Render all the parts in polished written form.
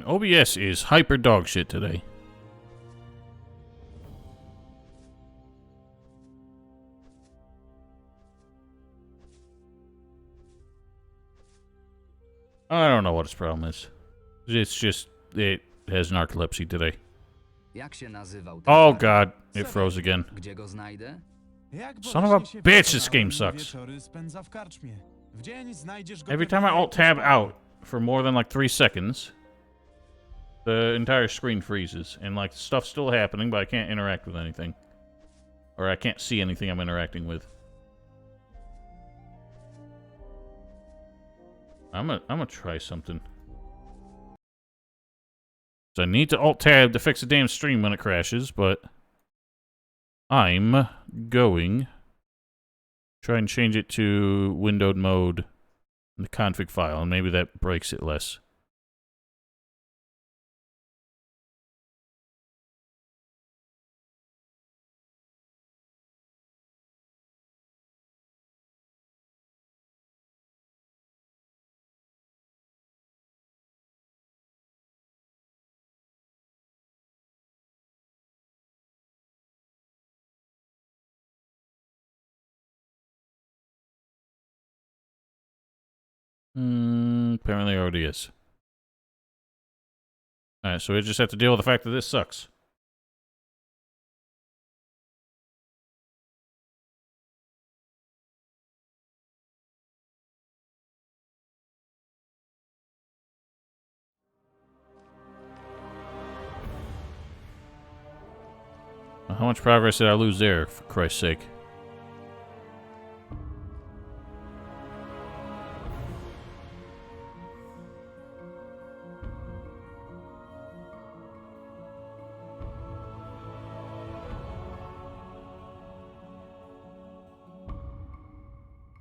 OBS is hyper dog shit today. I don't know what its problem is. It's just, it has narcolepsy today. Oh god, it froze again. Son of a bitch, this game sucks. Every time I alt-tab out for more than like 3 seconds, the entire screen freezes. And like, stuff's still happening, but I can't interact with anything. Or I can't see anything I'm interacting with. I'm gonna try something. So I need to alt-tab to fix the damn stream when it crashes, but I'm going to try and change it to windowed mode in the config file, and maybe that breaks it less. Apparently already is. Alright, so we just have to deal with the fact that this sucks. How much progress did I lose there, for Christ's sake?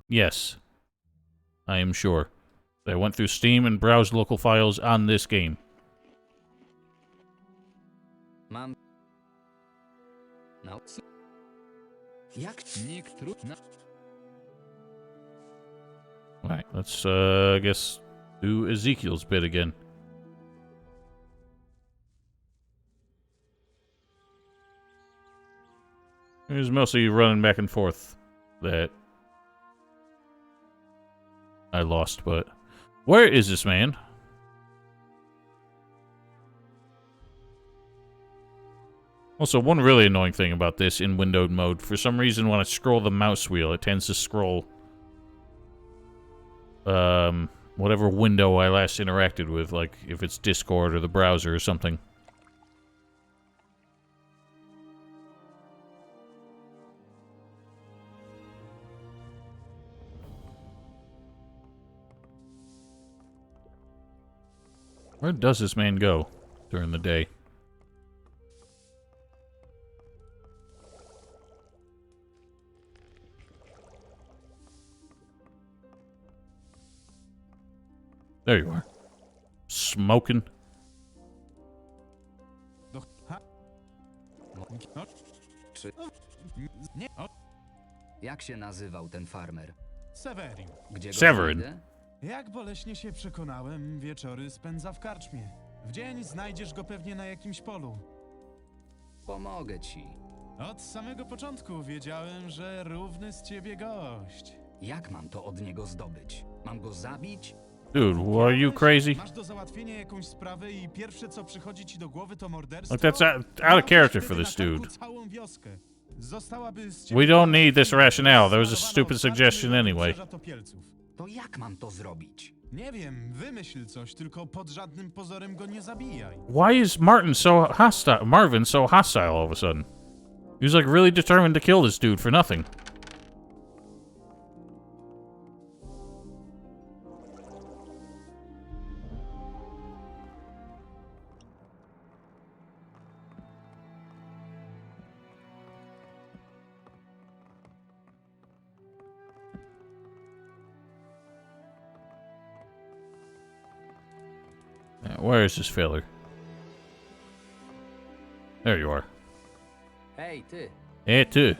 Yes, I am sure. I went through Steam and browsed local files on this game. Alright, let's, I guess, do Ezekiel's bit again. It was mostly running back and forth that I lost, but where is this man? Also, one really annoying thing about this in windowed mode, for some reason when I scroll the mouse wheel, it tends to scroll whatever window I last interacted with, like if it's Discord or the browser or something. Where does this man go during the day? There you are. Smoking. Jak się nazywał ten farmer? Severin. Gdzie go Severin. znajdę? Jak boleśnie się przekonałem, wieczory spędza w karczmie. W dzień znajdziesz go pewnie na jakimś polu. Pomogę ci. Od samego początku wiedziałem, że równy z ciebie gość. Jak mam to od niego zdobyć? Mam go zabić? Dude, are you crazy? Masz do załatwienia jakąś sprawę i pierwsze co przychodzi ci do głowy to morderstwo? Like, that's out of character for this dude. Całą wioskę. Zostałaby z We don't need this rationale. There was a stupid suggestion anyway. To jak mam to zrobić? Nie wiem, wymyśl coś, tylko pod żadnym pozorem go nie zabijaj. Why is Marvin so hostile all of a sudden? He was like really determined to kill this dude for nothing. Where is this failure? There you are. Hej, ty! Hey, ty.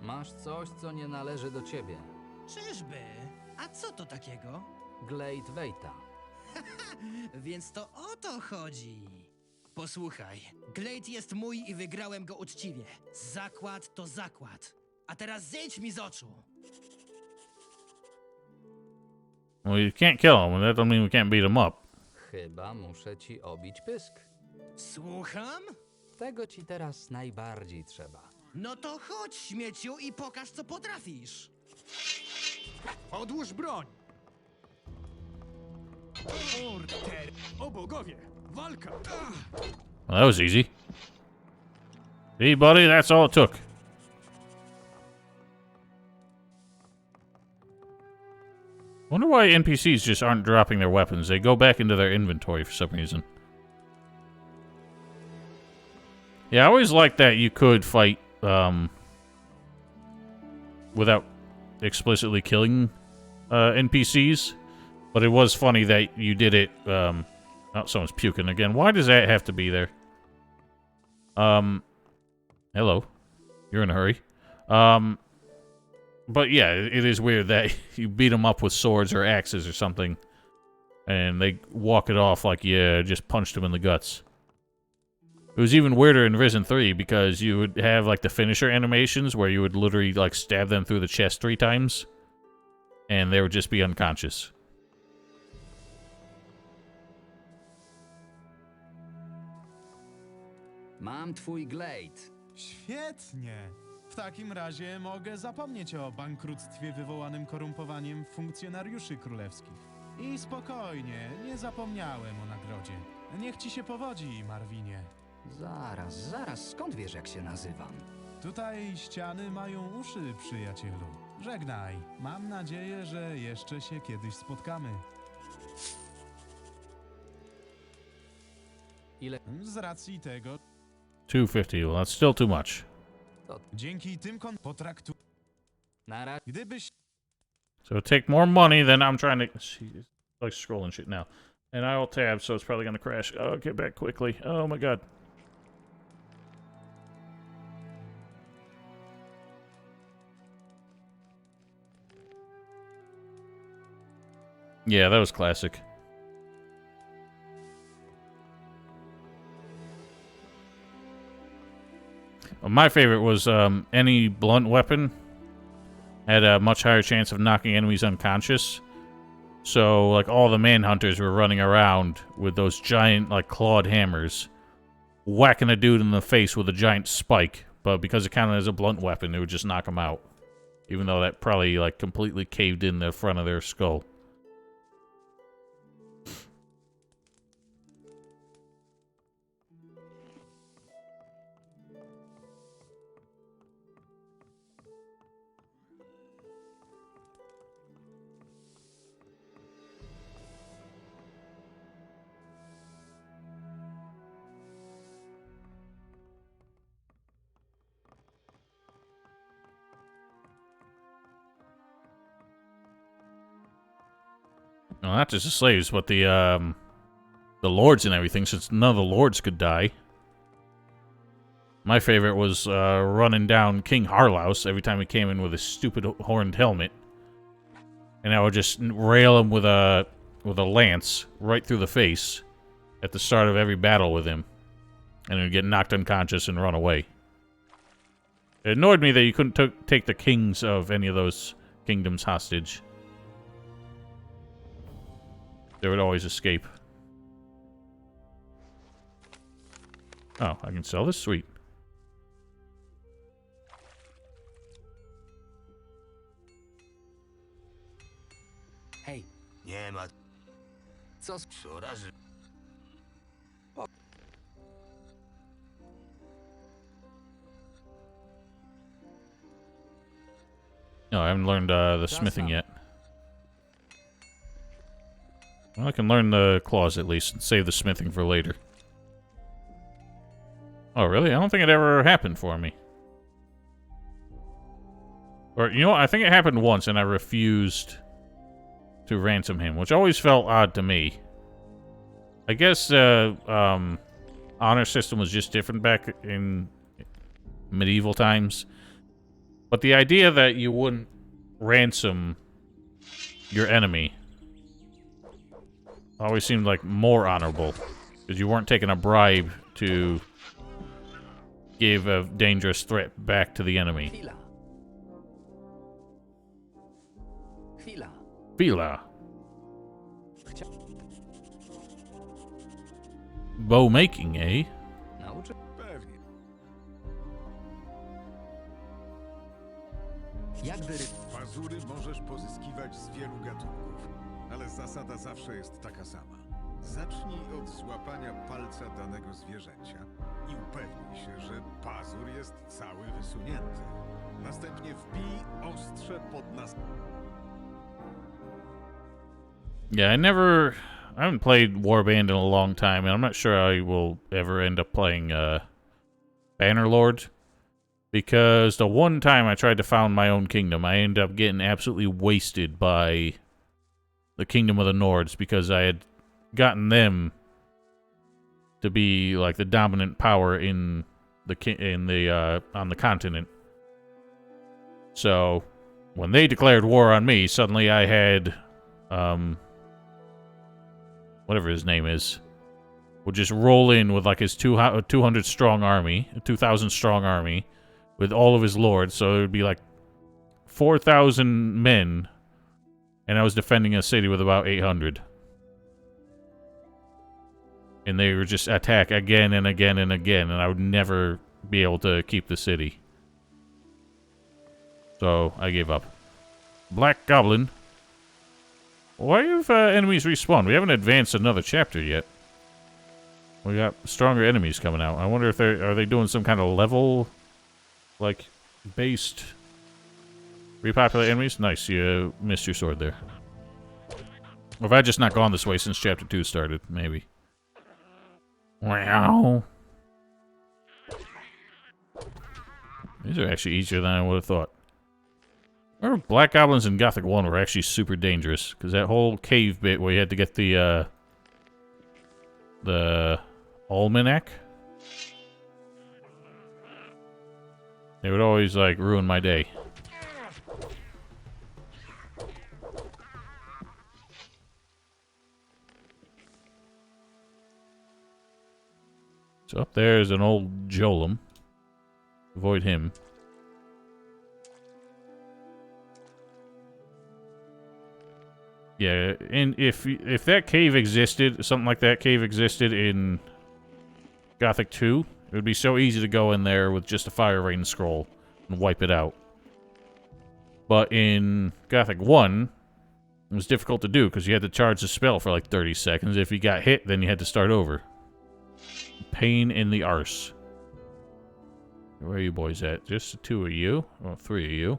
Masz coś, co nie należy do ciebie. Czyżby? A co to takiego? Glade Waita. Więc to o to chodzi. Posłuchaj, Glade jest mój i wygrałem go uczciwie. Zakład to zakład. A teraz zejdź mi z oczu. Well, you can't kill him, and that don't mean we can't beat him up. Chyba muszę ci obić pysk. Słucham? Tego ci teraz najbardziej trzeba. No to chodź, śmieciu, i pokaż, co potrafisz. Odłóż broń! Orter! O bogowie! Walka! Well, that was easy. See, buddy, that's all it took. Wonder why NPCs just aren't dropping their weapons. They go back into their inventory for some reason. Yeah, I always liked that you could fight without explicitly killing NPCs. But it was funny that you did it... oh, someone's puking again. Why does that have to be there? Hello. You're in a hurry. But yeah, it is weird that you beat them up with swords or axes or something, and they walk it off like, yeah, just punched him in the guts. It was even weirder in Risen 3 because you would have, like, the finisher animations where you would literally, like, stab them through the chest 3 times, and they would just be unconscious. Mam twój Glade. Świetnie! W takim razie mogę zapomnieć o bankructwie wywołanym korumpowaniem funkcjonariuszy królewskich. I spokojnie, nie zapomniałem o nagrodzie. Niech ci się powodzi, Marwinie. Zaraz, skąd wiesz, jak się nazywam? Tutaj ściany mają uszy, przyjacielu. Żegnaj. Mam nadzieję, że jeszcze się kiedyś spotkamy. Ile? Z racji tego, 250, well, that's still too much. dzięki tym potraktu... Na razie. Gdybyś... So take more money than I'm trying to... See, it's like scrolling shit now. And I will tab, so it's probably going to crash. Oh, get back quickly. Oh my god. Yeah, that was classic. My favorite was any blunt weapon had a much higher chance of knocking enemies unconscious. So, like, all the manhunters were running around with those giant, like, clawed hammers, whacking a dude in the face with a giant spike. But because it counted as a blunt weapon, it would just knock him out. Even though that probably, like, completely caved in the front of their skull. Well, not just the slaves, but the lords and everything, since none of the lords could die. My favorite was running down King Harlaus every time he came in with his stupid horned helmet. And I would just rail him with a lance right through the face at the start of every battle with him. And he would get knocked unconscious and run away. It annoyed me that you couldn't take the kings of any of those kingdoms hostage. They would always escape. Oh, I can sell this? Sweet. Hej, Nie ma co z... przeraży. No, I haven't learned the smithing yet. Well, I can learn the claws at least and save the smithing for later. Oh, really? I don't think it ever happened for me. Or, you know what? I think it happened once and I refused to ransom him, which always felt odd to me. I guess honor system was just different back in medieval times. But the idea that you wouldn't ransom your enemy always seemed like more honorable. Because you weren't taking a bribe to give a dangerous threat back to the enemy. Chwila. Chwila. Fila. Bow making, eh? Nauczy... Pewnie. Jakby... Pazury możesz pozyskiwać z wielu gatunków, ale zasada zawsze jest taka sama. Zacznij od złapania palca danego zwierzęcia i upewnij się, że pazur jest cały wysunięty. Następnie wbij ostrze pod nas. Yeah, I haven't played Warband in a long time, and I'm not sure I will ever end up playing Bannerlord. Because the one time I tried to found my own kingdom, I ended up getting absolutely wasted by the Kingdom of the Nords because I had gotten them to be like the dominant power on the continent. So when they declared war on me, suddenly I had whatever his name is would just roll in with like his 200 strong army, a 2,000 strong army with all of his lords. So it would be like 4,000 men, and I was defending a city with about 800. And they would just attack again and again and again, and I would never be able to keep the city. So I gave up. Black Goblin. Why have enemies respawned? We haven't advanced another chapter yet. We got stronger enemies coming out. I wonder if are they doing some kind of level, like, based repopulate enemies? Nice, you missed your sword there. Or have I just not gone this way since chapter 2 started? Maybe. Wow. These are actually easier than I would have thought. Remember Black Goblins in Gothic 1 were actually super dangerous, because that whole cave bit where you had to get the almanac, they would always, like, ruin my day. So up there is an old Jolum. Avoid him. Yeah, and if that cave existed, something like that cave existed in Gothic 2, it would be so easy to go in there with just a Fire Rain scroll and wipe it out. But in Gothic 1, it was difficult to do because you had to charge the spell for like 30 seconds. If you got hit, then you had to start over. Pain in the arse. Where are you boys at? Just the 2 of you? Well, 3 of you.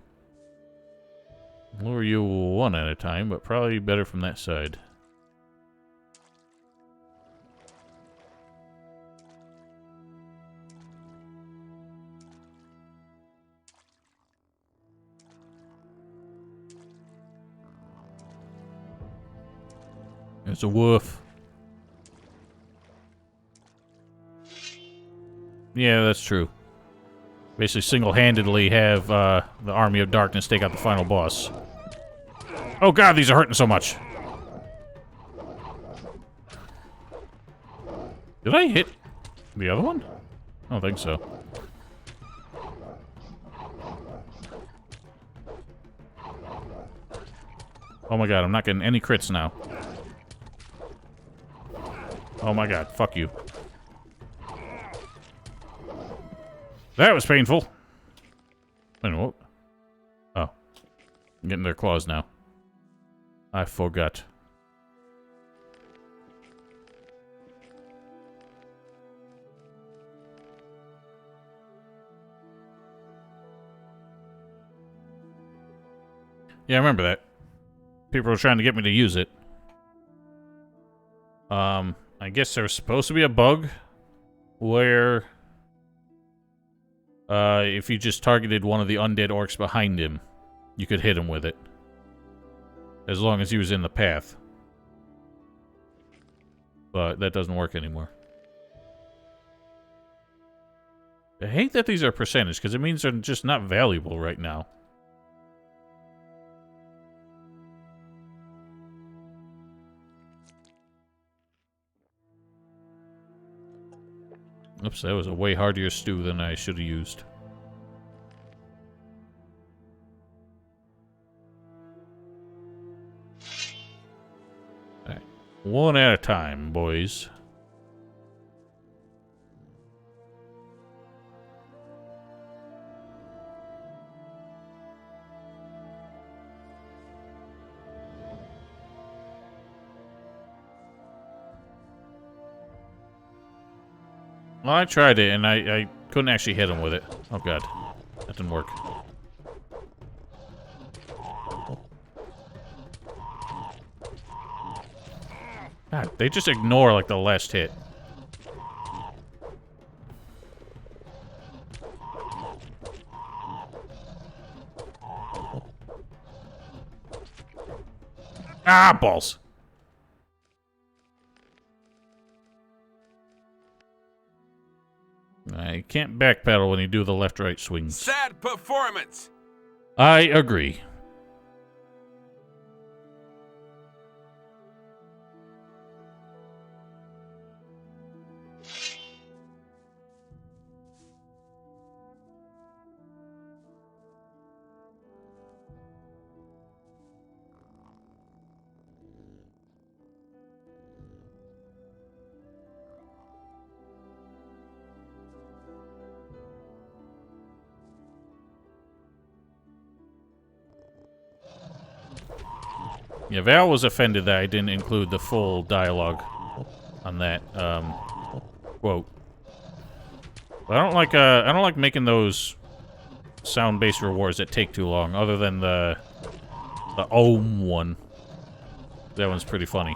Lure you one at a time, but probably better from that side. It's a wolf. Yeah, that's true. Basically single-handedly have the Army of Darkness take out the final boss. Oh god, these are hurting so much. Did I hit the other one? I don't think so. Oh my god, I'm not getting any crits now. Oh my god, fuck you. That was painful. Wait a minute, what? Oh. I'm getting their claws now. I forgot. Yeah, I remember that. People were trying to get me to use it. I guess there's supposed to be a bug where if you just targeted one of the undead orcs behind him, you could hit him with it. As long as he was in the path. But that doesn't work anymore. I hate that these are percentage, because it means they're just not valuable right now. Oops, that was a way hardier stew than I should have used. Alright. One at a time, boys. Well, I tried it, and I couldn't actually hit him with it. Oh, God. That didn't work. God, they just ignore, like, the last hit. Ah, balls! You can't backpedal when you do the left-right swings. Sad performance! I agree. Yeah, Val was offended that I didn't include the full dialogue on that quote. But I don't like making those sound-based rewards that take too long, other than the Ohm one. That one's pretty funny.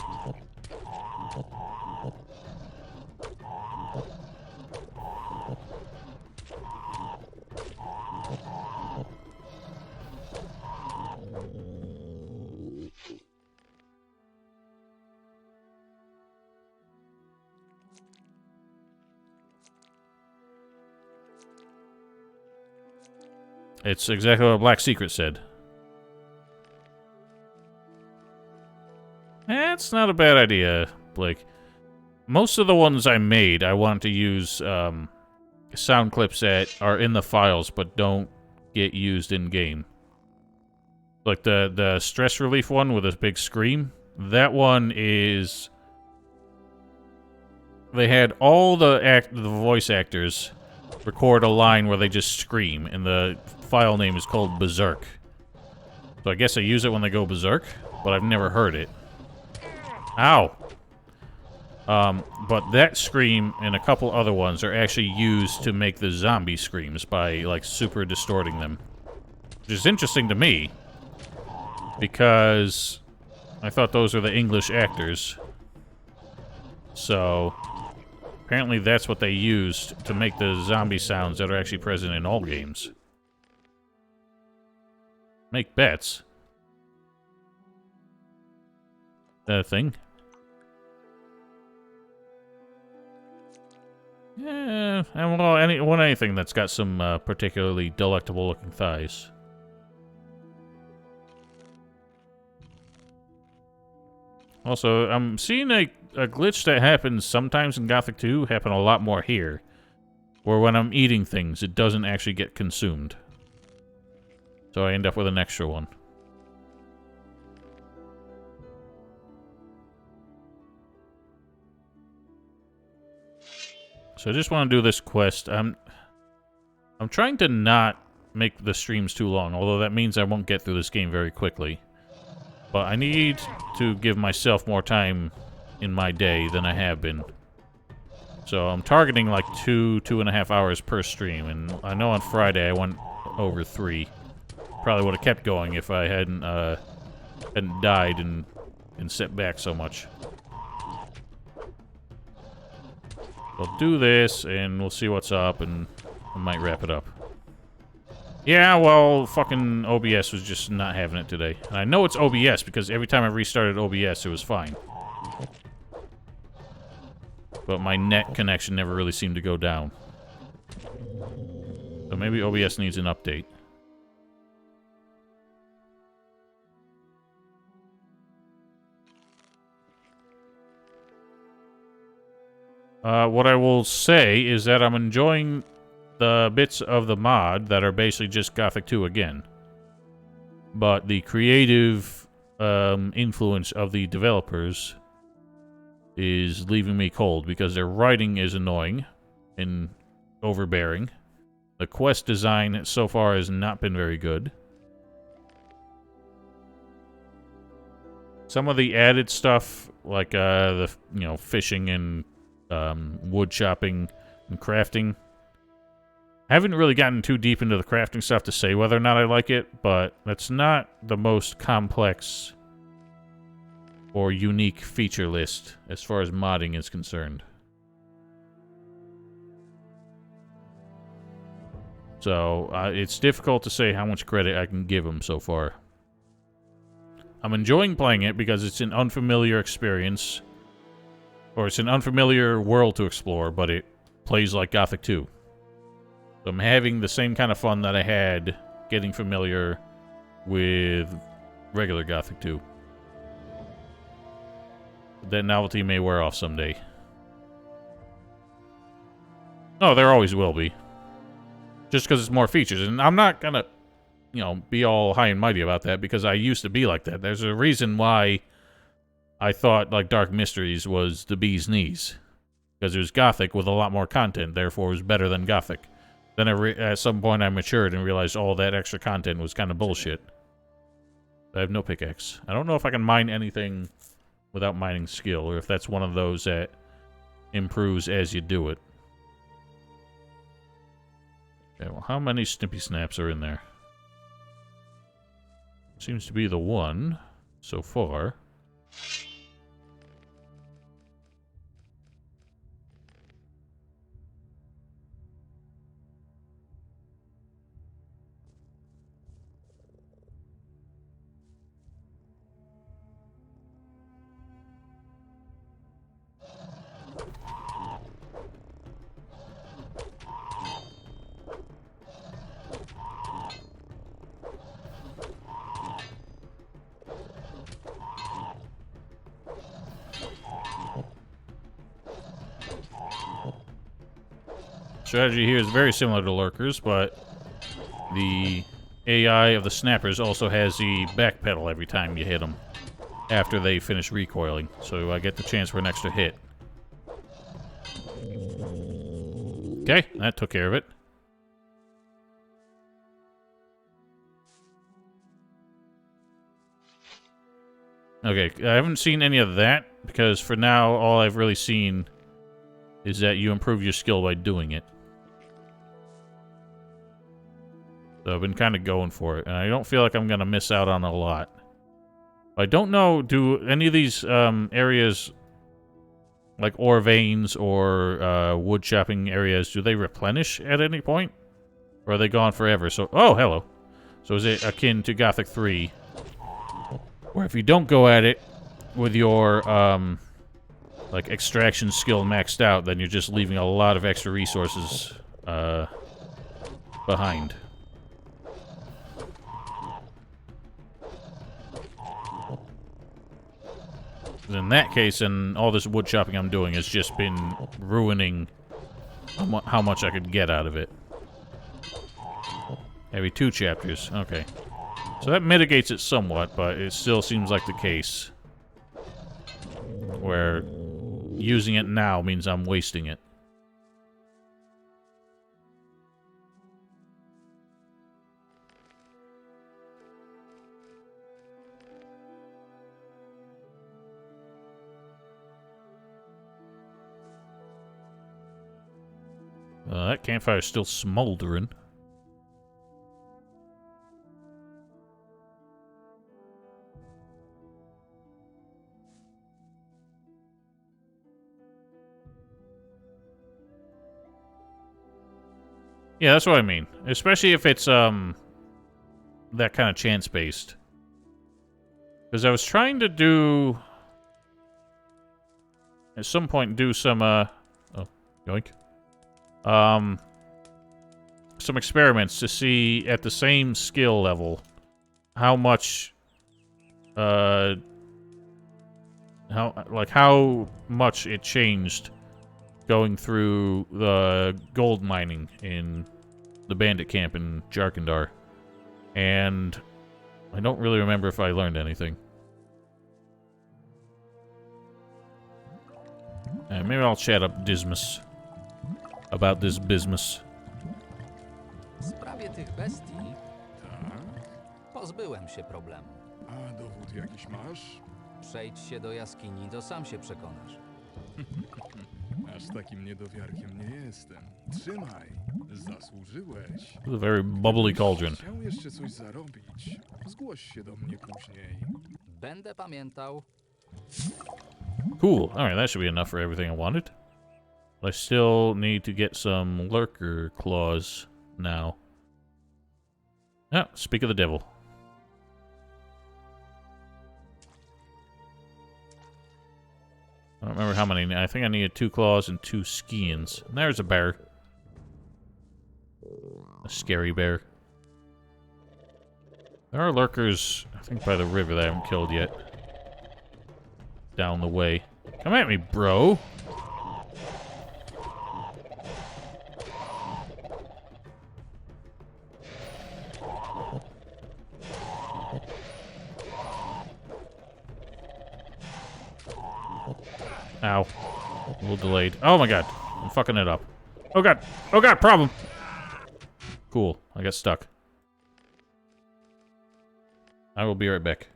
It's exactly what Black Secret said. That's not a bad idea, Blake. Most of the ones I made, I want to use sound clips that are in the files but don't get used in-game. Like the stress relief one with a big scream. That one is... They had all the voice actors record a line where they just scream, and the file name is called Berserk. So I guess I use it when they go berserk, but I've never heard it. Ow! But that scream and a couple other ones are actually used to make the zombie screams by, like, super distorting them. Which is interesting to me, because I thought those were the English actors. So... apparently that's what they used to make the zombie sounds that are actually present in all games. Make bets. That a thing? Yeah, and well, anything that's got some particularly delectable looking thighs. Also, I'm seeing a glitch that happens sometimes in Gothic 2 happen a lot more here. Where when I'm eating things, it doesn't actually get consumed. So I end up with an extra one. So I just want to do this quest. I'm trying to not make the streams too long, although that means I won't get through this game very quickly. But I need to give myself more time in my day than I have been. So I'm targeting like 2.5 hours per stream, and I know on Friday I went over 3. Probably would have kept going if I hadn't died and set back so much. We'll do this, and we'll see what's up, and I might wrap it up. Yeah, well, fucking OBS was just not having it today. And I know it's OBS, because every time I restarted OBS, it was fine. But my net connection never really seemed to go down. So maybe OBS needs an update. What I will say is that I'm enjoying the bits of the mod that are basically just Gothic 2 again. But the creative influence of the developers is leaving me cold because their writing is annoying and overbearing. The quest design so far has not been very good. Some of the added stuff, like the fishing and wood chopping and crafting, I haven't really gotten too deep into the crafting stuff to say whether or not I like it, but that's not the most complex or unique feature list as far as modding is concerned. So it's difficult to say how much credit I can give them so far. I'm enjoying playing it because it's an unfamiliar experience, or it's an unfamiliar world to explore, but it plays like Gothic 2. So I'm having the same kind of fun that I had getting familiar with regular Gothic 2. That novelty may wear off someday. Oh, there always will be. Just because it's more features. And I'm not gonna, be all high and mighty about that because I used to be like that. There's a reason why I thought, like, Dark Mysteries was the bee's knees. Because it was Gothic with a lot more content, therefore it was better than Gothic. Then at some point I matured and realized all that extra content was kind of bullshit. I have no pickaxe. I don't know if I can mine anything without mining skill, or if that's one of those that improves as you do it. Okay, well, how many Snippy Snaps are in there? Seems to be the one so far. Strategy here is very similar to Lurkers, but the AI of the snappers also has the backpedal every time you hit them after they finish recoiling, so I get the chance for an extra hit. Okay, that took care of it. Okay, I haven't seen any of that, because for now, all I've really seen is that you improve your skill by doing it. So I've been kind of going for it, and I don't feel like I'm going to miss out on a lot. I don't know, do any of these areas, like ore veins or wood chopping areas, do they replenish at any point? Or are they gone forever? So, oh, hello. So is it akin to Gothic 3? Where if you don't go at it with your, like, extraction skill maxed out, then you're just leaving a lot of extra resources, behind. In that case, and all this wood chopping I'm doing has just been ruining how much I could get out of it. Maybe 2 chapters. Okay. So that mitigates it somewhat, but it still seems like the case where using it now means I'm wasting it. That campfire is still smoldering. Yeah, that's what I mean. Especially if it's, that kind of chance-based. Because I was trying to do... At some point do some, oh, yoink. Some experiments to see at the same skill level how much, how much it changed going through the gold mining in the bandit camp in Jarkandar. And I don't really remember if I learned anything. Maybe I'll chat up Dismas about this business. W sprawie tych bestii Tak? pozbyłem się problemu. A dowód jakiś masz? Przejdź się do jaskini, to sam się przekonasz. Aż takim niedowiarkiem nie jestem. Trzymaj, zasłużyłeś. It's a very bubbly cauldron. Chciał jeszcze coś zarobić. Zgłoś się do mnie później. Będę pamiętał. Cool. Alright, that should be enough for everything I wanted. But I still need to get some lurker claws now. Ah, speak of the devil. I don't remember how many. I think I needed 2 claws and 2 skins. And there's a bear. A scary bear. There are lurkers, I think, by the river that I haven't killed yet. Down the way. Come at me, bro. Ow. A little delayed. Oh my god. I'm fucking it up. Oh god. Oh god, problem. Cool. I got stuck. I will be right back.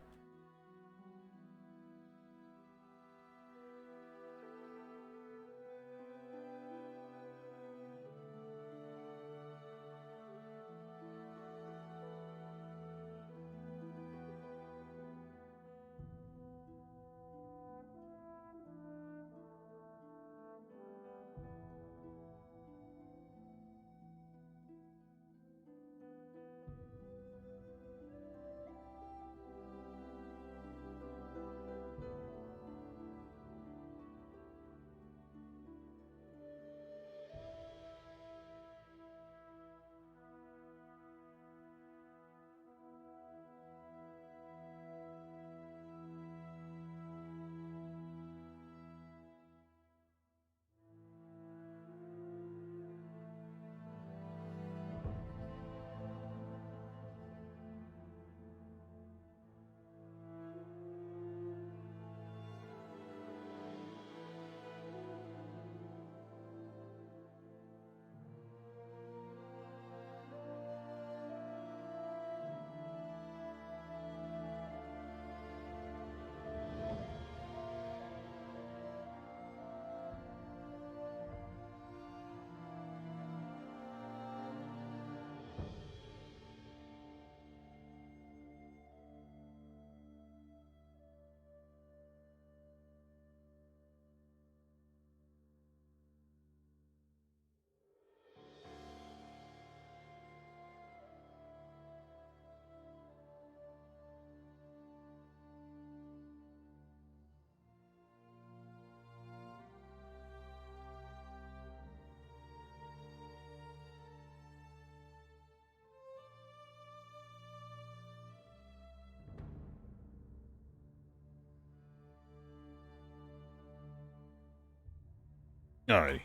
Alrighty.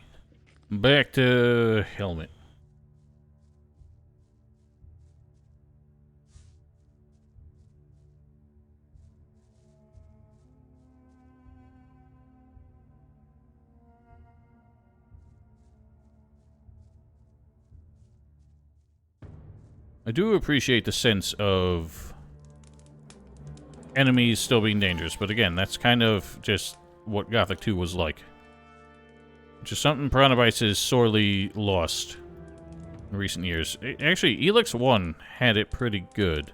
Back to helmet. I do appreciate the sense of enemies still being dangerous, but again, that's kind of just what Gothic 2 was like. Which is something Piranha Bytes has sorely lost in recent years. Actually, Elix 1 had it pretty good.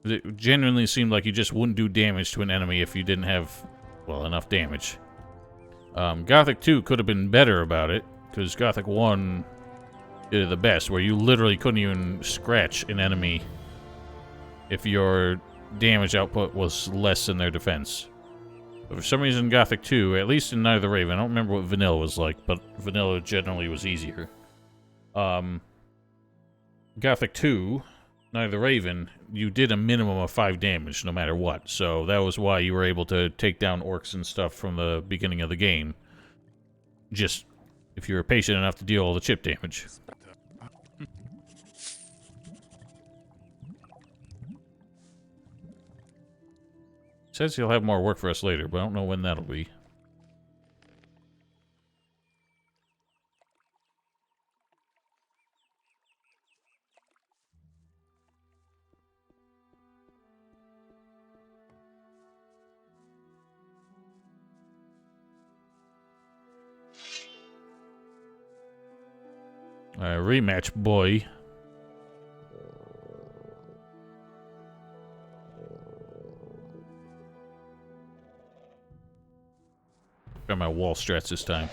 It genuinely seemed like you just wouldn't do damage to an enemy if you didn't have, well, enough damage. Gothic 2 could have been better about it, because Gothic 1 did it the best, where you literally couldn't even scratch an enemy if your damage output was less than their defense. But for some reason, Gothic 2, at least in Night of the Raven, I don't remember what Vanilla was like, but Vanilla generally was easier. Gothic 2, Night of the Raven, you did a minimum of 5 damage no matter what, so that was why you were able to take down orcs and stuff from the beginning of the game. Just if you're patient enough to deal all the chip damage. Says he'll have more work for us later, but I don't know when that'll be. Alright, rematch, boy. Got my wall strats this time.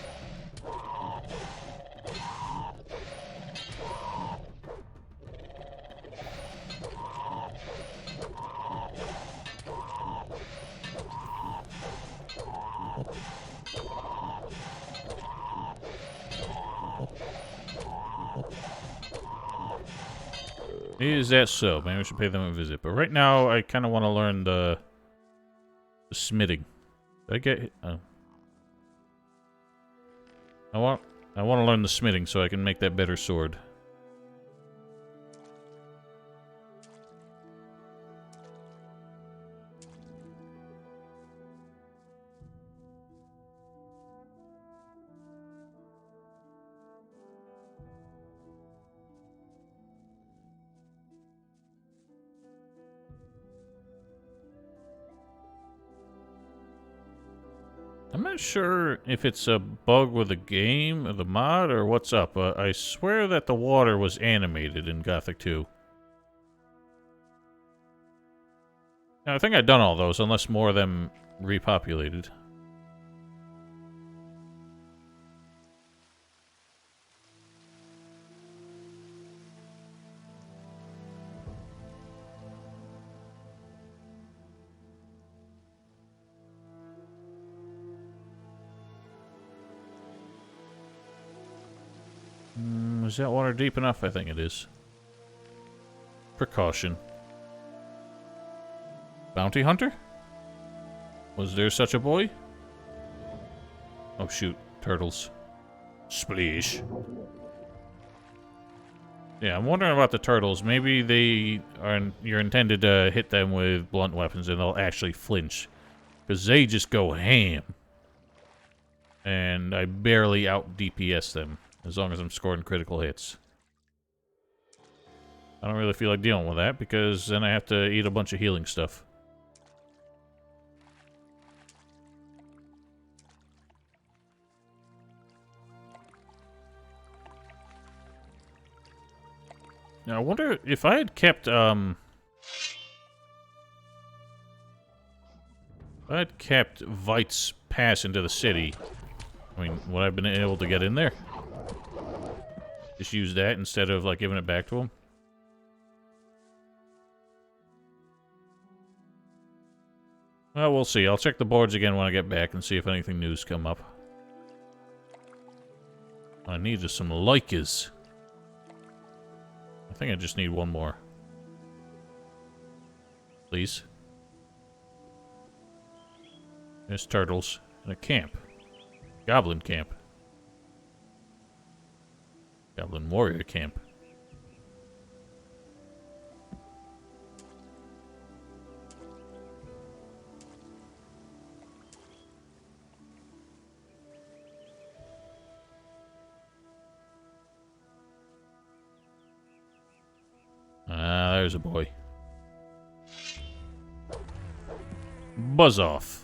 Is that so? Maybe we should pay them a visit. But right now, I kind of want to learn the smithing. Did I get? I want to learn the smithing so I can make that better sword. I'm not sure if it's a bug with the game or the mod or what's up. I swear that the water was animated in Gothic 2. Now, I think I've done all those, unless more of them repopulated. Is that water deep enough? I think it is. Precaution. Bounty hunter? Was there such a boy? Oh shoot, turtles. Splish. Yeah, I'm wondering about the turtles. Maybe you're intended to hit them with blunt weapons and they'll actually flinch. Because they just go ham. And I barely out DPS them. As long as I'm scoring critical hits. I don't really feel like dealing with that, because then I have to eat a bunch of healing stuff. Now, I wonder if I had kept, Vite's pass into the city, I mean, would I have been able to get in there? Just use that instead of, like, giving it back to him? Well, we'll see. I'll check the boards again when I get back and see if anything new's come up. I need just some Lycas. I think I just need one more. Please. There's turtles and a camp. Goblin camp. Goblin warrior camp. Ah, there's a boy. Buzz off.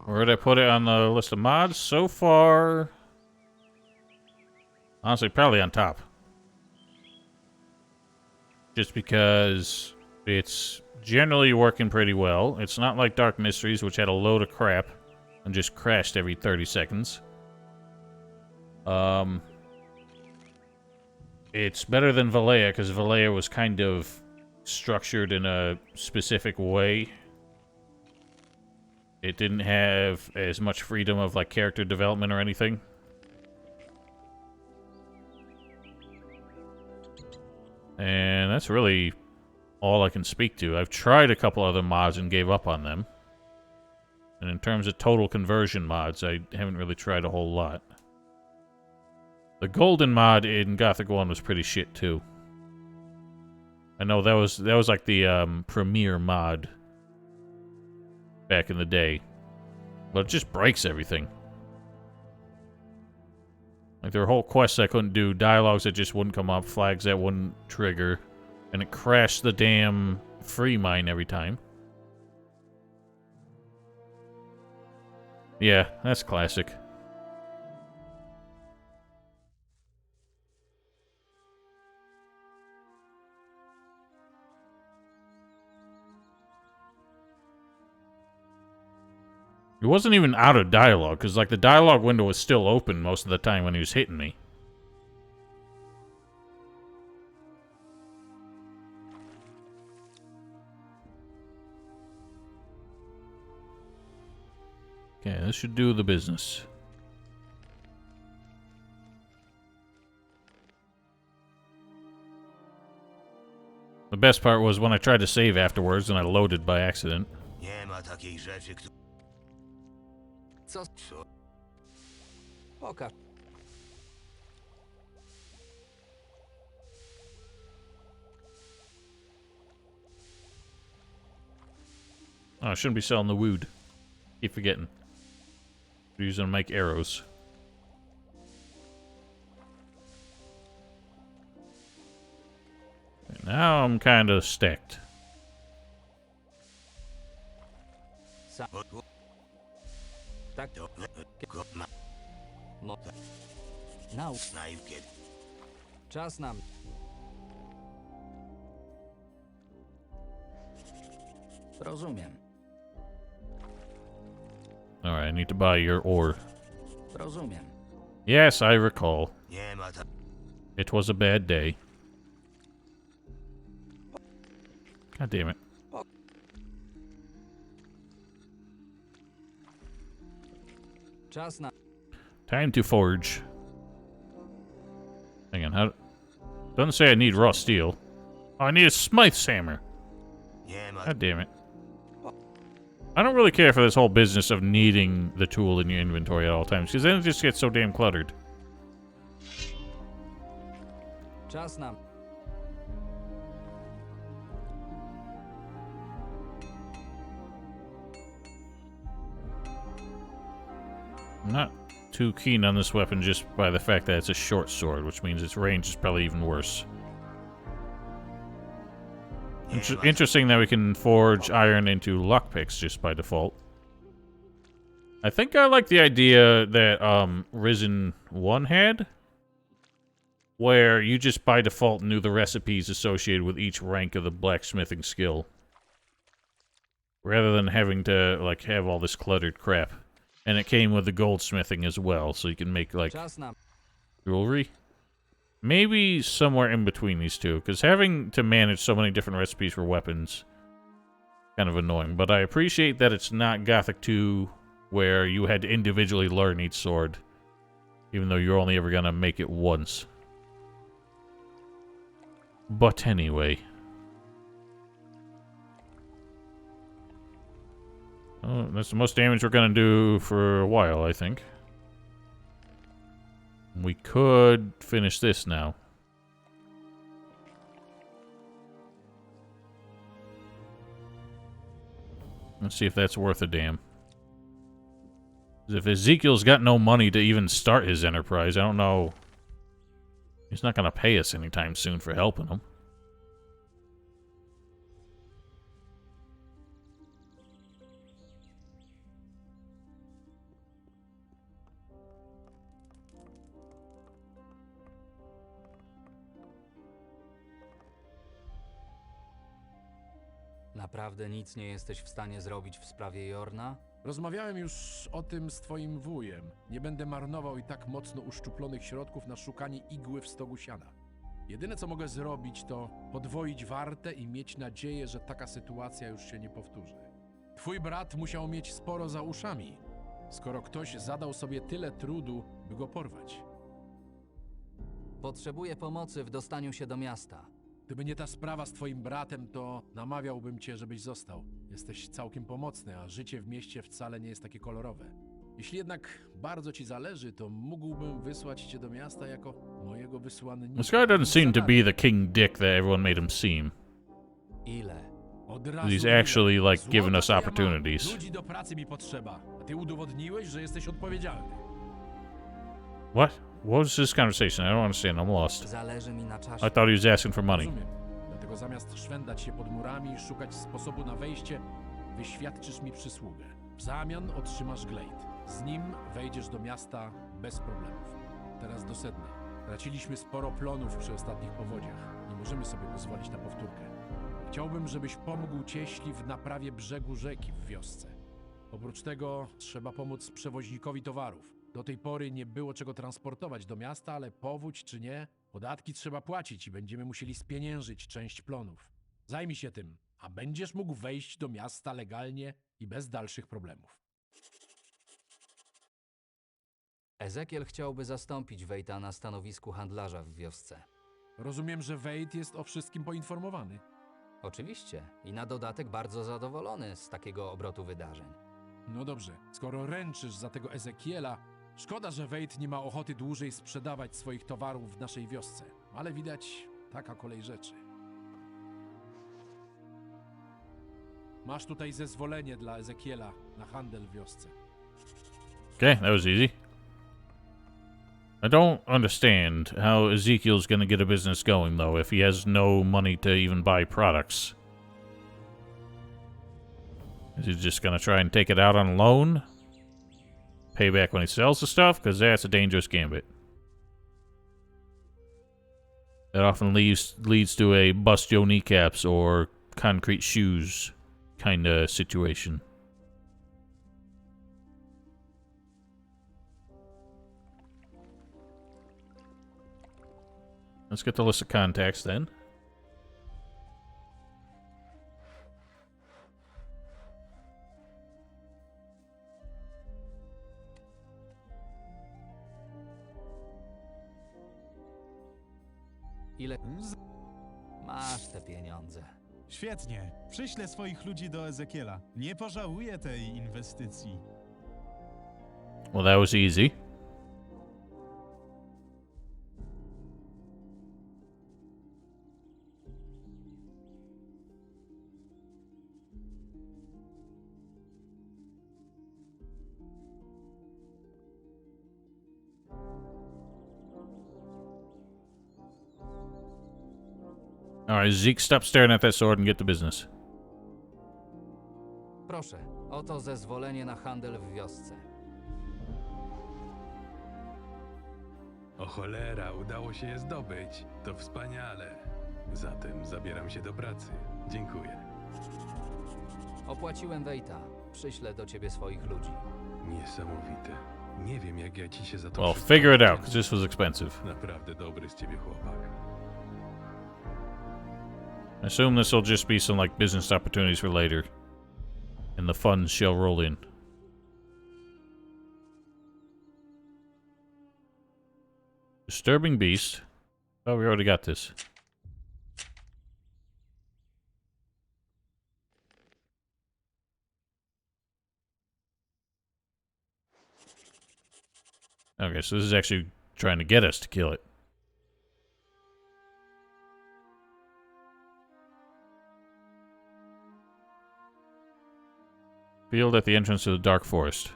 Where'd I put it on the list of mods? So far... honestly, probably on top. just because it's generally working pretty well. It's not like Dark Mysteries, which had a load of crap and just crashed every 30 seconds. It's better than Valleja, because Valleja was kind of structured in a specific way. It didn't have as much freedom of, like, character development or anything. And that's really all I can speak to. I've tried a couple other mods and gave up on them. And in terms of total conversion mods, I haven't really tried a whole lot. The golden mod in Gothic 1 was pretty shit too. I know that was like the premier mod back in the day. But it just breaks everything. Like, there were whole quests I couldn't do, dialogues that just wouldn't come up, flags that wouldn't trigger, and it crashed the damn free mine every time. Yeah, that's classic. It wasn't even out of dialogue, because, like, the dialogue window was still open most of the time when he was hitting me. Okay, this should do the business. The best part was when I tried to save afterwards and I loaded by accident. Co? Pokaż. Oh, I shouldn't be selling the wood. Keep forgetting. We're using to make arrows. And now I'm kind of stacked. Tak. No. Czas nam. Rozumiem. Alright, I need to buy your ore. Rozumiem. Yes, I recall. It was a bad day. God damn it. Czas na. Time to forge. Hang on, how... Doesn't say I need raw steel. Oh, I need a Smythe's hammer. God damn it. I don't really care for this whole business of needing the tool in your inventory at all times, because then it just gets so damn cluttered. Czas nam. I'm not too keen on this weapon just by the fact that it's a short sword, which means its range is probably even worse. Interesting that we can forge iron into lockpicks just by default. I think I like the idea that Risen 1 had, where you just by default knew the recipes associated with each rank of the blacksmithing skill, rather than having to like have all this cluttered crap. And it came with the goldsmithing as well, so you can make like jewelry. Maybe somewhere in between these two, because having to manage so many different recipes for weapons kind of annoying. But I appreciate that it's not Gothic 2, where you had to individually learn each sword, even though you're only ever gonna make it once. But anyway. Oh, that's the most damage we're gonna do for a while, I think. We could finish this now. Let's see if that's worth a damn. 'Cause if Ezekiel's got no money to even start his enterprise, I don't know. He's not gonna pay us anytime soon for helping him. Naprawdę nic nie jesteś w stanie zrobić w sprawie Jorna? Rozmawiałem już o tym z twoim wujem. Nie będę marnował i tak mocno uszczuplonych środków na szukanie igły w stogu siana. Jedyne co mogę zrobić to podwoić wartę i mieć nadzieję, że taka sytuacja już się nie powtórzy. Twój brat musiał mieć sporo za uszami, skoro ktoś zadał sobie tyle trudu, by go porwać. Potrzebuję pomocy w dostaniu się do miasta. Gdyby nie ta sprawa z twoim bratem, to namawiałbym cię, żebyś został. Jesteś całkiem pomocny, a życie w mieście wcale nie jest takie kolorowe. Jeśli jednak bardzo ci zależy, to mógłbym wysłać cię do miasta jako mojego wysłannika. This guy doesn't seem to be the king dick that everyone made him seem. Ile? Od razu He's ile? actually, like, Złota giving us to ja mam. opportunities. Ludzi do pracy mi potrzeba, a ty udowodniłeś, że jesteś odpowiedzialny. What? What was this conversation? I don't understand. I'm lost. Zależy mi na czasie. I thought he was asking for money. Rozumiem. Dlatego zamiast szwendać się pod murami i szukać sposobu na wejście, wyświadczysz mi przysługę. W zamian otrzymasz glejt. Z nim wejdziesz do miasta bez problemów. Teraz do sedna. Traciliśmy sporo plonów przy ostatnich powodziach. Nie możemy sobie pozwolić na powtórkę. Chciałbym, żebyś pomógł cieśli w naprawie brzegu rzeki w wiosce. Oprócz tego trzeba pomóc przewoźnikowi towarów. Do tej pory nie było czego transportować do miasta, ale powódź czy nie, podatki trzeba płacić i będziemy musieli spieniężyć część plonów. Zajmij się tym, a będziesz mógł wejść do miasta legalnie i bez dalszych problemów. Ezekiel chciałby zastąpić Wejta na stanowisku handlarza w wiosce. Rozumiem, że Wade jest o wszystkim poinformowany. Oczywiście. I na dodatek bardzo zadowolony z takiego obrotu wydarzeń. No dobrze, skoro ręczysz za tego Ezekiela, szkoda, że Wade nie ma ochoty dłużej sprzedawać swoich towarów w naszej wiosce. Ale widać, taka kolej rzeczy. Masz tutaj zezwolenie dla Ezekiela na handel w wiosce. Okay, that was easy. I don't understand how Ezekiel's gonna get a business going, though, if he has no money to even buy products. Is he just gonna try and take it out on loan? Pay back when he sells the stuff? Because that's a dangerous gambit. That often leads to a bust your kneecaps or concrete shoes kind of situation. Let's get the list of contacts then. Ile... Masz te pieniądze. Świetnie. Przyślę swoich ludzi do Ezekiela. Nie pożałuję tej inwestycji. Well, that was easy. Alright, Zeke, stop staring at that sword and get to business. Proszę, oto zezwolenie na handel w wiosce. O cholera, udało się je zdobyć. To wspaniale. Zatem zabieram się do pracy. Dziękuję. Opłaciłem Wejta. Przyślę do ciebie swoich ludzi. Niesamowite. Nie wiem, jak ja ci się za to Well, przyznam. figure it out, because this was expensive. Naprawdę dobry z ciebie chłopak. I assume this will just be some, like, business opportunities for later. And the funds shall roll in. Disturbing beast. Oh, we already got this. Okay, so this is actually trying to get us to kill it. Field at the entrance to the Dark Forest.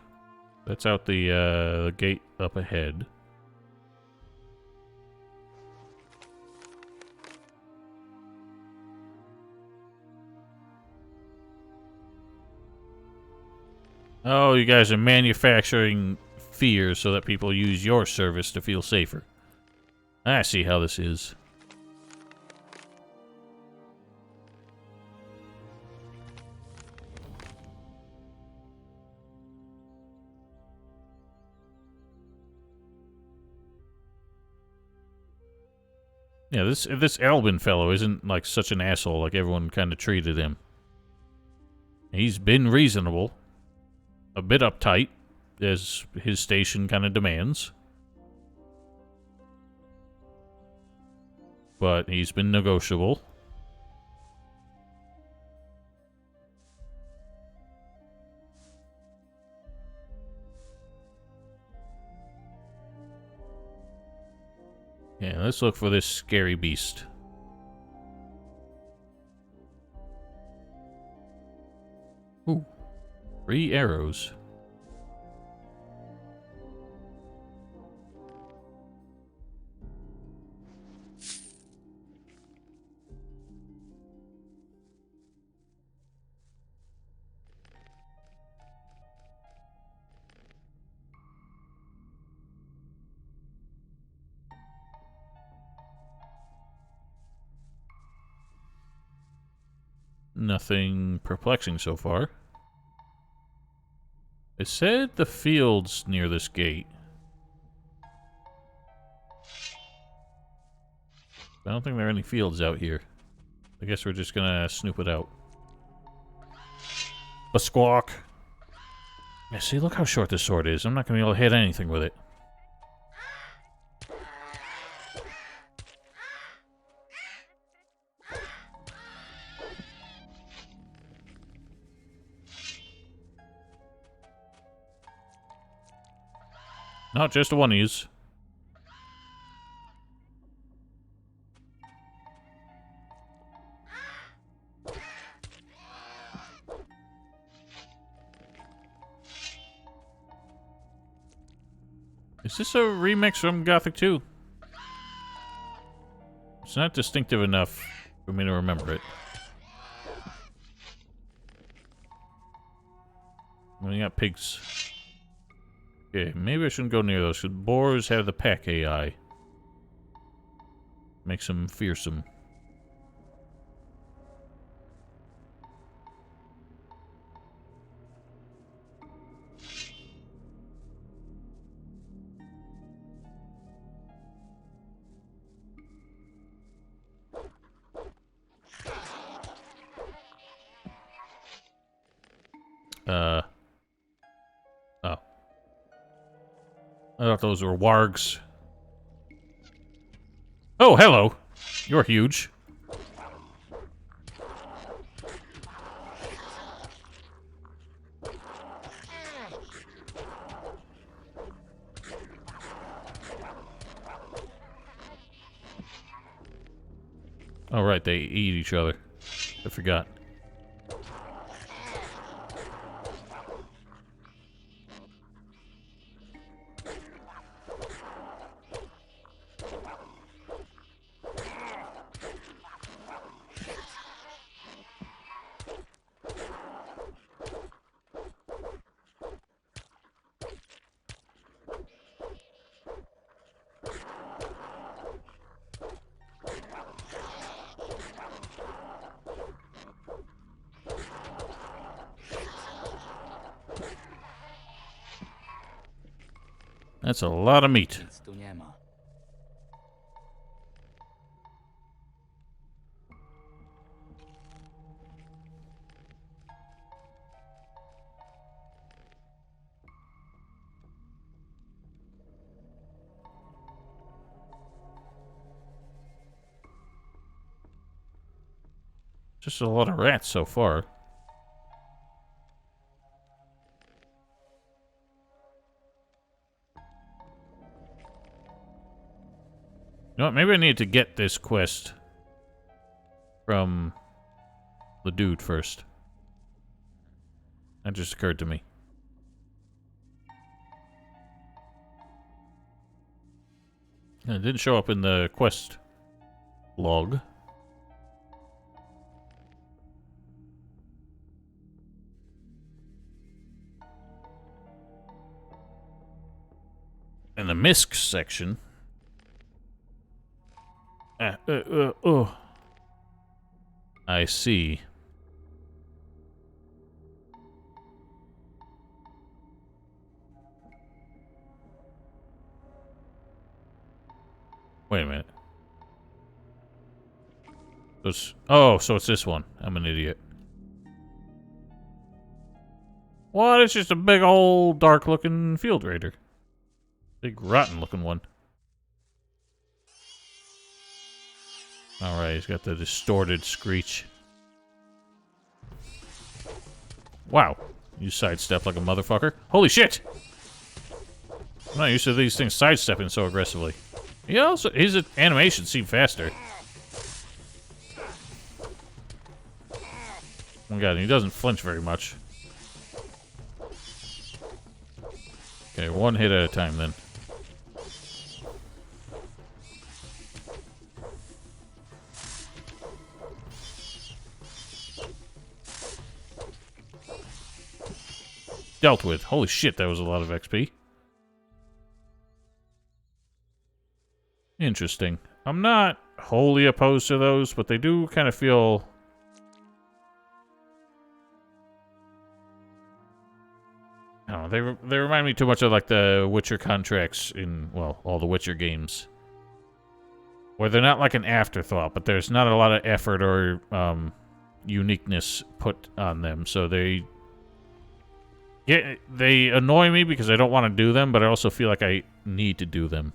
That's out the gate up ahead. Oh, you guys are manufacturing fear so that people use your service to feel safer. I see how this is. Yeah, this Albin fellow isn't like such an asshole like everyone kind of treated him. He's been reasonable, a bit uptight, as his station kind of demands. But he's been negotiable. Yeah, let's look for this scary beast. Ooh, 3 arrows. Nothing perplexing so far. It said the fields near this gate. I don't think there are any fields out here. I guess we're just gonna snoop it out. A squawk. Yeah, see, look how short this sword is. I'm not gonna be able to hit anything with it. Not just a one-use. Is this a remix from Gothic 2? It's not distinctive enough for me to remember it. We got pigs. Okay, maybe I shouldn't go near those, because boars have the pack AI. Makes them fearsome. Oh. I thought those were wargs. Oh, hello. You're huge. Oh, right, they eat each other. I forgot. That's a lot of meat. Nic tu nie ma. Just a lot of rats so far. You know what? Maybe I need to get this quest from the dude first. That just occurred to me. And it didn't show up in the quest log. In the misc section. Oh. I see. Wait a minute. Oh, so it's this one. I'm an idiot. What? It's just a big old dark-looking field raider. Big rotten-looking one. Alright, he's got the distorted screech. Wow. You sidestep like a motherfucker. Holy shit! I'm not used to these things sidestepping so aggressively. His animations seem faster. Oh my god, he doesn't flinch very much. Okay, one hit at a time then. Dealt with. Holy shit, that was a lot of XP. Interesting. I'm not wholly opposed to those, but they do kind of feel... I don't know, they remind me too much of like the Witcher contracts in, well, all the Witcher games. Where they're not like an afterthought, but there's not a lot of effort or uniqueness put on them, so they annoy me because I don't want to do them, but I also feel like I need to do them.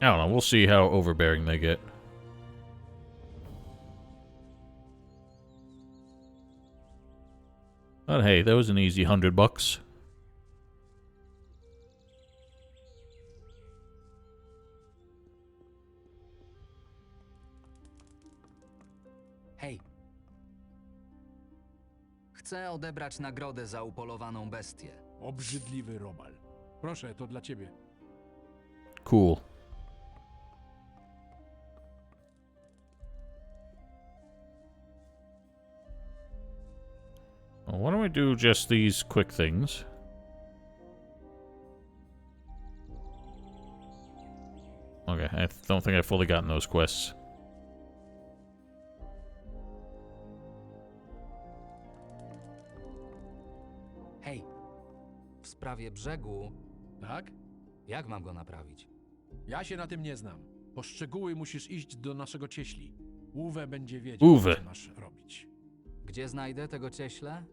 I don't know, we'll see how overbearing they get. But hey, that was an easy $100. Hej. Chcę odebrać nagrodę za upolowaną bestię. Obrzydliwy robal. Proszę, to dla ciebie. Cool. Well, why don't we do just these quick things? Okay, I don't think I've fully gotten those quests. Hej. W sprawie brzegu, Tak? jak mam go naprawić? Ja się na tym nie znam. Po szczegóły musisz iść do naszego cieśli. Uwe będzie wiedział, Uwe. co masz robić. Gdzie znajdę tego cieśle?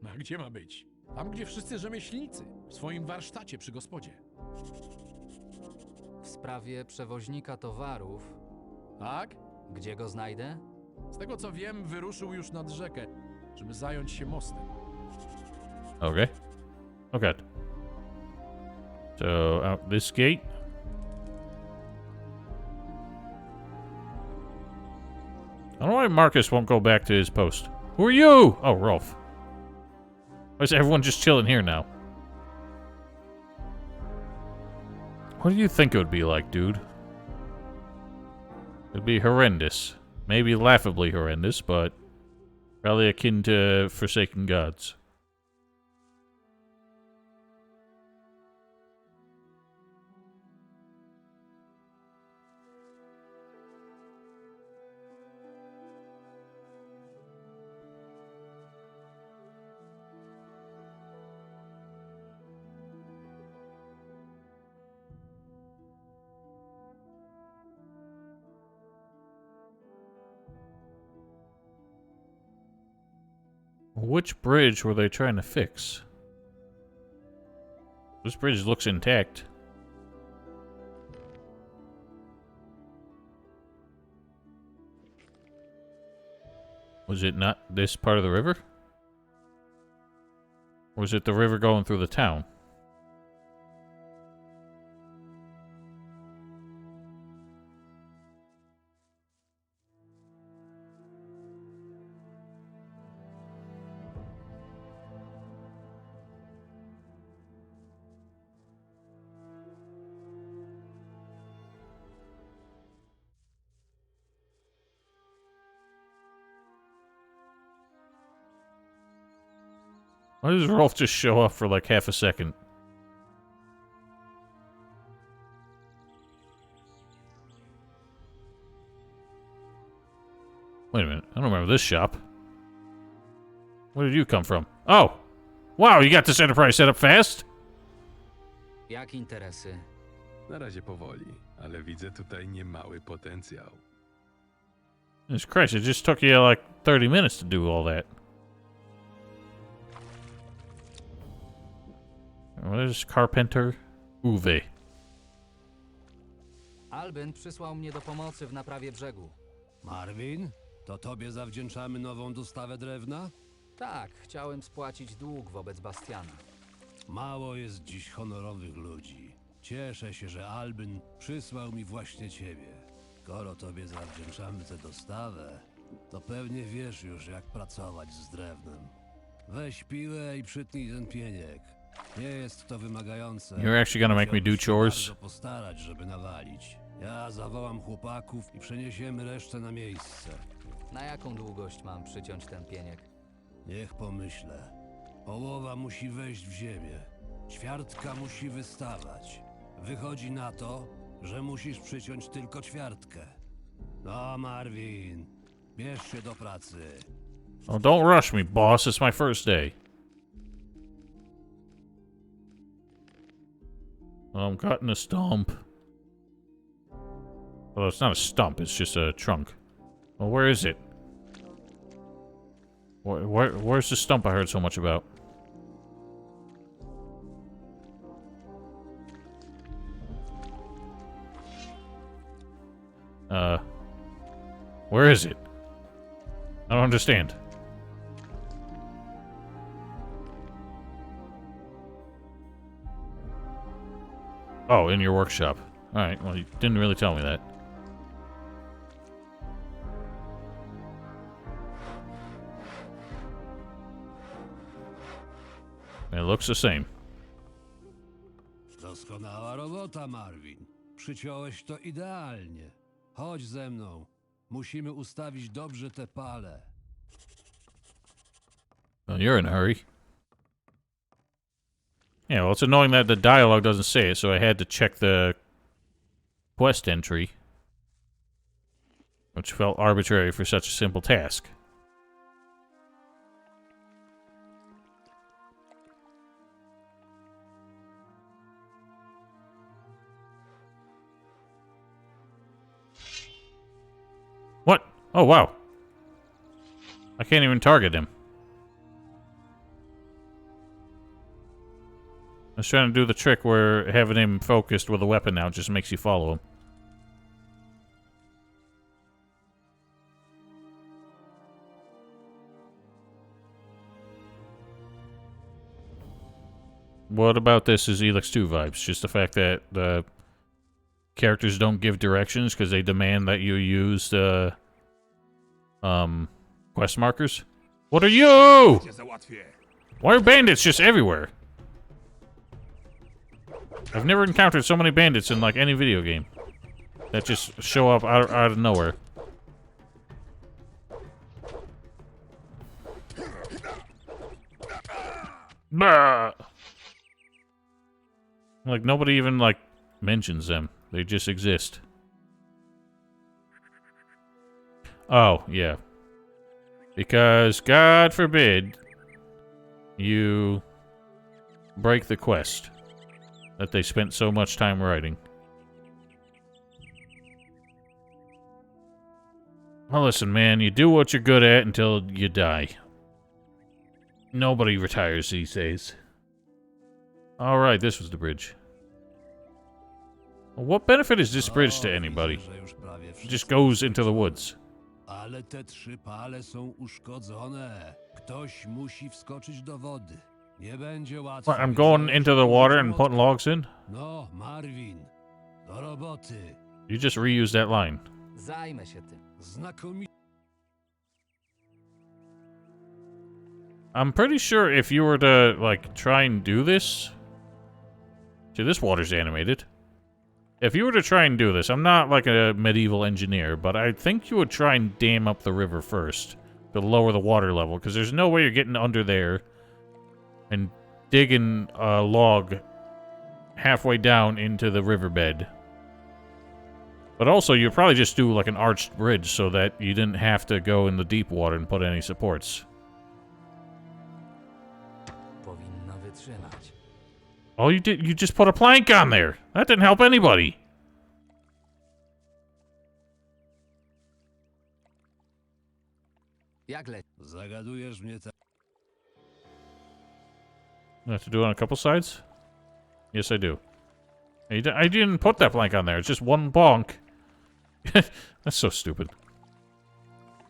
No a gdzie ma być? Tam, gdzie wszyscy rzemieślnicy. W swoim warsztacie przy gospodzie. W sprawie przewoźnika towarów, Tak? gdzie go znajdę? Z tego co wiem, wyruszył już nad rzekę, żeby zająć się mostem. Okay. Okay. So, out this gate. I don't know why Marcus won't go back to his post. Who are you? Oh, Rolf. Why is everyone just chilling here now? What do you think it would be like, dude? It'd be horrendous. Maybe laughably horrendous, but probably akin to Forsaken Gods. Which bridge were they trying to fix? This bridge looks intact. Was it not this part of the river? Or was it the river going through the town? Why does Rolf just show up for like half a second? Wait a minute, I don't remember this shop. Where did you come from? Oh! Wow, you got this enterprise set up fast? Jak interesy? Na razie powoli. ale widzę tutaj niemały potencjał. Jesus Christ, it just took you like 30 minutes to do all that. What is Carpenter Uwe? Albin przysłał mnie do pomocy w naprawie brzegu. Marvin, to tobie zawdzięczamy nową dostawę drewna? Tak, chciałem spłacić dług wobec Bastiana. Mało jest dziś honorowych ludzi. Cieszę się, że Albin przysłał mi właśnie ciebie. Skoro tobie zawdzięczamy tę dostawę, to pewnie wiesz już, jak pracować z drewnem. Weź piłę i przytnij ten pieniek. Nie jest to wymagające. You're actually gonna make me do Musiałbyś się chores? bardzo postarać, żeby nawalić. Ja zawołam chłopaków i przeniesiemy resztę na miejsce. Na jaką długość mam przyciąć ten pieniek? Niech pomyślę. Połowa musi wejść w ziemię. Ćwiartka musi wystawać. Wychodzi na to, że musisz przyciąć tylko ćwiartkę. No, Marvin, bierz się do pracy. Oh, don't rush me, boss. It's my first day. I'm cutting a stump. Well, it's not a stump. It's just a trunk. Well, where is it? Where's the stump I heard so much about? Where is it? I don't understand. Oh, in your workshop. Alright, well, you didn't really tell me that. It looks the same. Doskonała robota, Marvin. Przyciąłeś to idealnie. Chodź ze mną. Musimy ustawić dobrze te pale. Well, you're in a hurry. Yeah, well, it's annoying that the dialogue doesn't say it, so I had to check the quest entry, which felt arbitrary for such a simple task. What? Oh, wow. I can't even target him. I was trying to do the trick where having him focused with a weapon now just makes you follow him. What about this is Elix 2 vibes? Just the fact that the characters don't give directions because they demand that you use the quest markers? What are you? Why are bandits just everywhere? I've never encountered so many bandits in like any video game that just show up out of nowhere. Bah! Like nobody even like mentions them. They just exist. Oh, yeah. Because God forbid you break the quest that they spent so much time writing. Well, listen, man, you do what you're good at until you die. Nobody retires these days. Alright, this was the bridge. Well, what benefit is this bridge to anybody? Widzę, że już prawie It just goes into the woods. Ale te 3 pale są uszkodzone. Ktoś musi wskoczyć do wody. Nie będzie łatwo. What, I'm going into the water and putting logs in? No, Marvin, do roboty. You just reused that line. Zajmę się tym. Znakomicie. I'm pretty sure if you were to, like, try and do this... See, this water's animated. If you were to try and do this, I'm not like a medieval engineer, but I think you would try and dam up the river first to lower the water level, because there's no way you're getting under there and digging a log halfway down into the riverbed. But also, you'd probably just do like an arched bridge so that you didn't have to go in the deep water and put any supports. Powinno wytrzymać. All you did, you just put a plank on there. That didn't help anybody. Jak leci? Zagadujesz mnie tak. I have to do it on a couple sides? Yes, I do. I didn't put that blank on there. It's just one bonk. That's so stupid.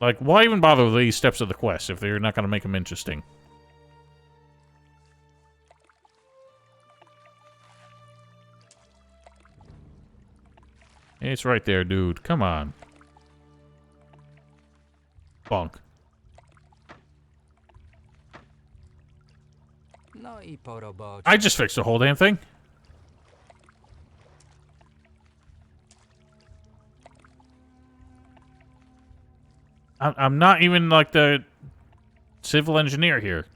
Like, why even bother with these steps of the quest if they're not going to make them interesting? It's right there, dude. Come on. Bonk. No i po robocie. I just fixed the whole damn thing. I'm not even like the civil engineer here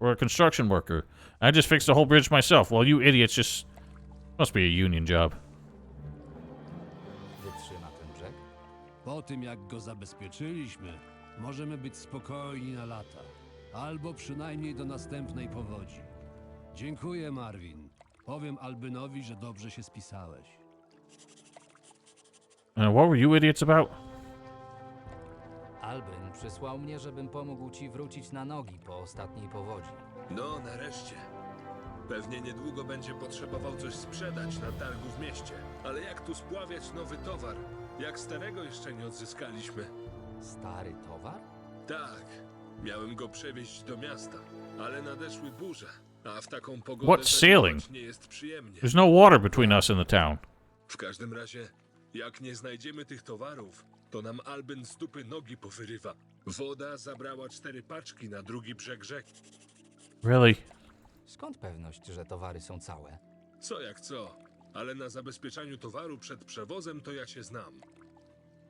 or a construction worker. I just fixed the whole bridge myself. Well, you idiots just must be a union job. Wytrzyma ten brzeg? Po tym, jak go zabezpieczyliśmy, możemy być spokojni na lata. Albo przynajmniej do następnej powodzi. Dziękuję, Marvin. Powiem Albynowi, że dobrze się spisałeś. What were you idiots about? Albin przysłał mnie, żebym pomógł ci wrócić na nogi po ostatniej powodzi. No, nareszcie. Pewnie niedługo będzie potrzebował coś sprzedać na targu w mieście. Ale jak tu spławiać nowy towar? Jak starego jeszcze nie odzyskaliśmy? Stary towar? Tak, miałem go przewieźć do miasta, ale nadeszły burze, a w taką pogodę What sailing? żeglować nie jest przyjemnie. There's no water between us and the town. W każdym razie, jak nie znajdziemy tych towarów, to nam Albin z dupy nogi powyrywa. Woda zabrała 4 paczki na drugi brzeg rzeki. Really? Skąd pewność, że towary są całe? Co jak co, ale na zabezpieczaniu towaru przed przewozem to ja się znam.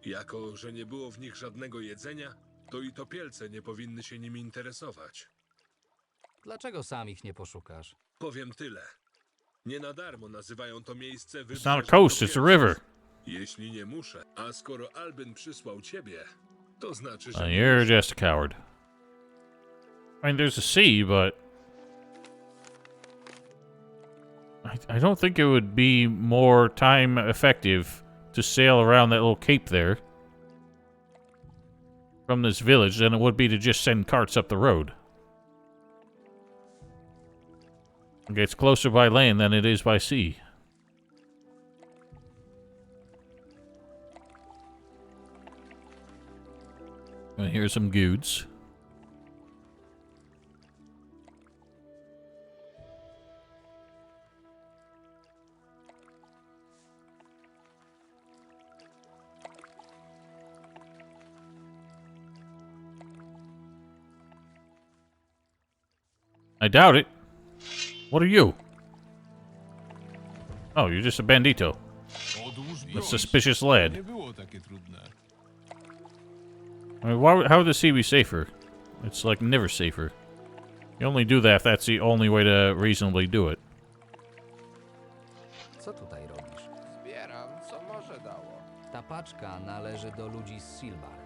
Jako, że nie było w nich żadnego jedzenia, to i topielce nie powinny się nimi interesować. Dlaczego sam ich nie poszukasz? Powiem tyle. Nie na darmo nazywają to miejsce It's not a wybrzeżem coast, it's a topielców. river. Jeśli nie muszę, a skoro Albin przysłał ciebie, to znaczy, że And nie you're muszę. just a coward. I mean, there's a sea, but I don't think it would be more time effective to sail around that little cape there from this village than it would be to just send carts up the road. Okay, it's closer by land than it is by sea. And here's some goods. I doubt it. What are you? Oh, you're just a bandito. A suspicious lad. Nie było takie trudne. I mean, how would the sea be safer? It's like never safer. You only do that if that's the only way to reasonably do it. Co tutaj robisz? Zbieram, co może dało. Ta paczka należy do ludzi z Silbar.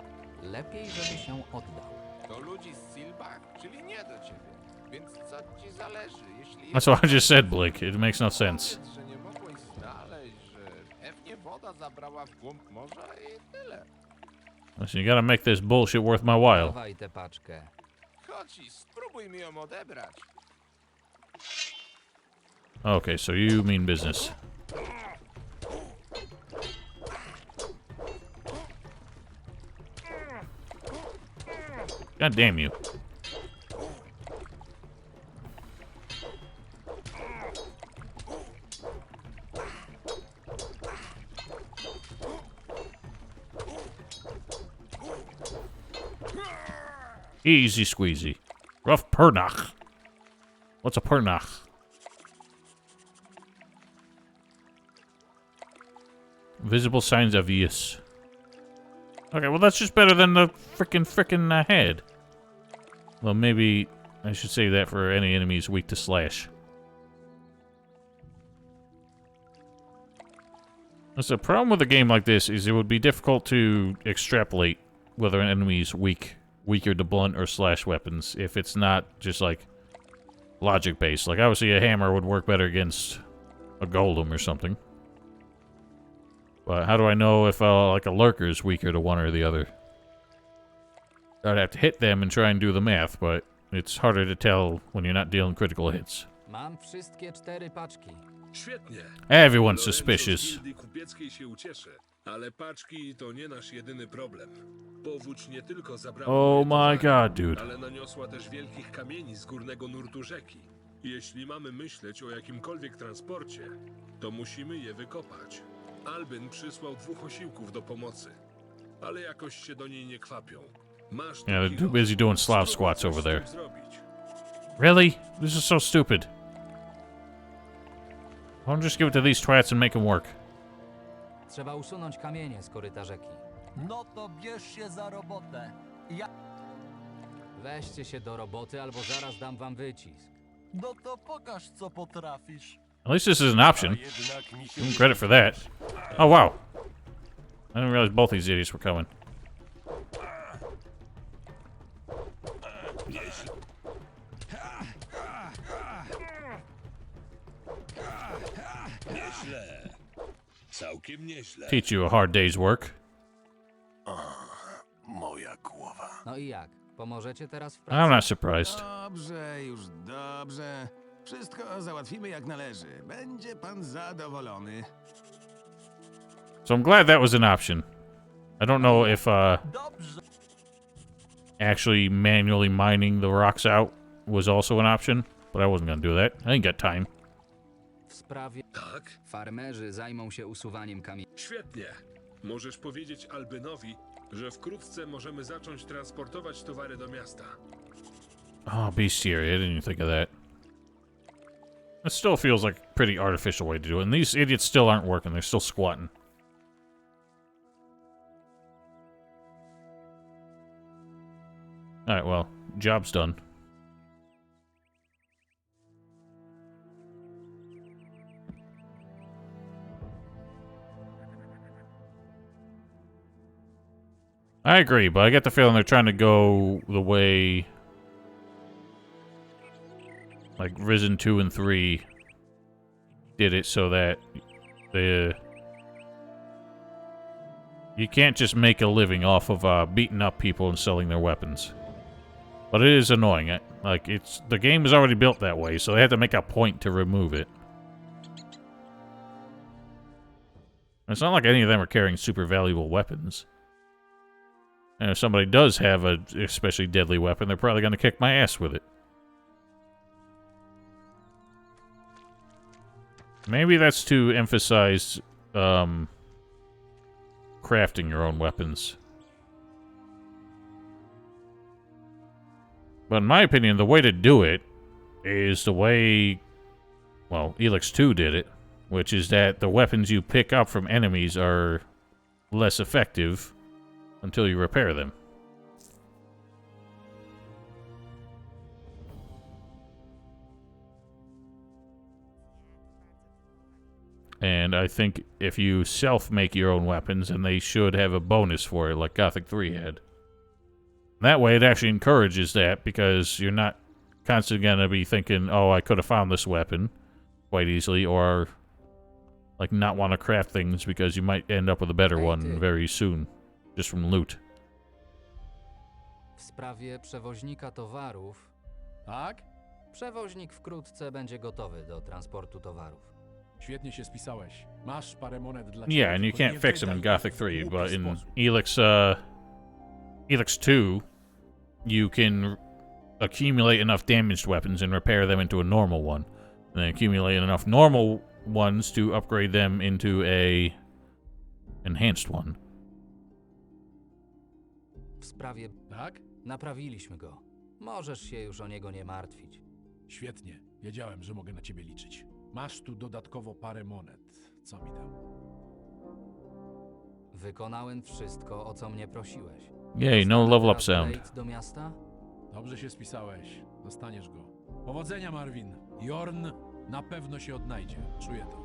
Lepiej, żebyś ją oddał. Do ludzi z Silbach, czyli nie do ciebie. Więc co ci zależy, jeśli... That's what I just said, Blake. It makes no sense. Powiedz, że nie mogłeś znaleźć, że pewnie woda zabrała w głąb morza i tyle. Listen, you gotta make this bullshit worth my while. Dawaj tę paczkę. Chodź i spróbuj mi ją odebrać. Okay, so you mean business. God damn you. Easy squeezy. Rough pernach. What's a pernach? Visible signs of use. Okay, well that's just better than the frickin' head. Well, maybe I should save that for any enemies weak to slash. That's the problem with a game like this is it would be difficult to extrapolate whether an enemy is weaker to blunt or slash weapons if it's not just like logic based. Like obviously a hammer would work better against a golem or something. But how do I know if like a lurker is weaker to one or the other? I'd have to hit them and try and do the math, but it's harder to tell when you're not dealing critical hits. Mam wszystkie 4 paczki. Świetnie. Everyone's Lorenzo suspicious. z gildii kupieckiej się ucieszy, ale paczki to nie nasz jedyny problem. Powódź nie tylko zabrała Oh moje my towary, god, dude. ale naniosła też wielkich kamieni z górnego nurtu rzeki. Jeśli mamy myśleć o jakimkolwiek transporcie, to musimy je wykopać. Albin przysłał 2 osiłków do pomocy, ale jakoś się do niej nie kwapią. Masz tu Yeah, they're too kilo. busy doing Slav Spróbuj squats coś over z tym there. zrobić. Really? This is so stupid. Why don't just give it to these twats and make them work? Trzeba usunąć kamienie z koryta rzeki. No to bierz się za robotę. Weźcie się do roboty, albo zaraz dam wam wycisk. No to pokaż, co potrafisz. At least this is an option. Give them credit for that. Oh, wow. I didn't realize both these idiots were coming. Nieźle. Całkiem nieźle. Teach you a hard day's work. Moja głowa. No i jak? Pomożecie teraz w I'm pracy? not surprised. Dobrze, już dobrze. Wszystko załatwimy jak należy. Będzie pan zadowolony. So I'm glad that was an option. I don't know if Dobrze. actually manually mining the rocks out was also an option, but I wasn't gonna do that. I ain't got time. W sprawie Tak? farmerzy zajmą się usuwaniem kamieni. Świetnie. Możesz powiedzieć Albinowi, że wkrótce możemy zacząć transportować towary do miasta. Oh, bestiary, I didn't even think of that. It still feels like a pretty artificial way to do it, and these idiots still aren't working. They're still squatting. Alright, well, job's done. I agree, but I get the feeling they're trying to go the way like Risen 2 and 3 did it, so that you can't just make a living off of beating up people and selling their weapons. But it is annoying. Like, the game is already built that way, so they have to make a point to remove it. It's not like any of them are carrying super valuable weapons. And if somebody does have a especially deadly weapon, they're probably going to kick my ass with it. Maybe that's to emphasize crafting your own weapons. But in my opinion, the way to do it is the way, well, Elix 2 did it, which is that the weapons you pick up from enemies are less effective until you repair them. And I think if you self-make your own weapons, then they should have a bonus for it, like Gothic 3 had. That way, it actually encourages that, because you're not constantly going to be thinking, oh, I could have found this weapon quite easily, or like not want to craft things because you might end up with a better one very soon, just from loot. W sprawie przewoźnika towarów. Tak? Przewoźnik wkrótce będzie gotowy do transportu towarów. Świetnie się spisałeś. Masz parę monet dla Yeah, and you tylko can't nie fix them in wydaj Gothic ich w 3, głupi but in sposób. Elix 2, you can accumulate enough damaged weapons and repair them into a normal one. And then accumulate enough normal ones to upgrade them into a enhanced one. W sprawie Tak? naprawiliśmy go. Możesz się już o niego nie martwić. Świetnie. Wiedziałem, że mogę na ciebie liczyć. Masz tu dodatkowo parę monet. Co mi dał? Wykonałem wszystko, o co mnie prosiłeś. Yay, no level up sound. Glade do miasta? Dobrze się spisałeś. Dostaniesz go. Powodzenia, Marvin. Jorn na pewno się odnajdzie. Czuję to.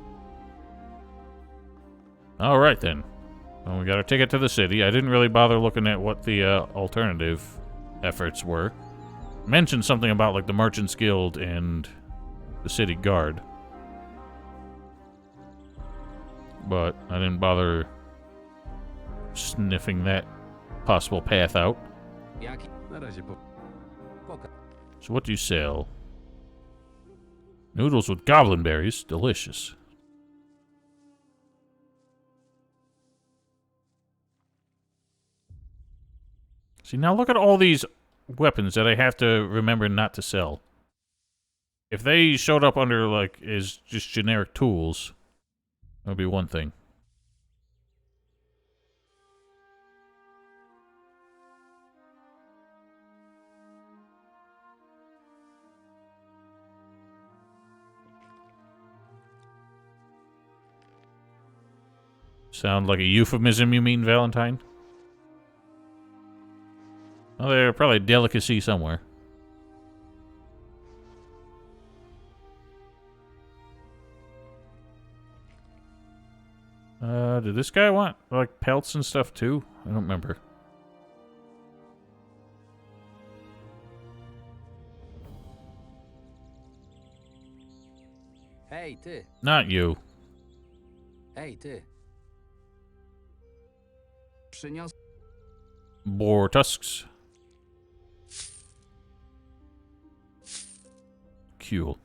Alright then. Well, we got our ticket to the city. I didn't really bother looking at what the alternative efforts were. Mentioned something about like the Merchants Guild and the City Guard. But I didn't bother sniffing that possible path out. Jaki? Na razie Pokaż. So what do you sell? Noodles with goblin berries. Delicious. See, now look at all these weapons that I have to remember not to sell. If they showed up under, like, as just generic tools, that would be one thing. Sound like a euphemism, you mean, Valentine? Well, they're probably a delicacy somewhere. Did this guy want, like, pelts and stuff, too? I don't remember. Hej, ty! Not you. Hej, ty! Przynios... Boar tusks. Cool.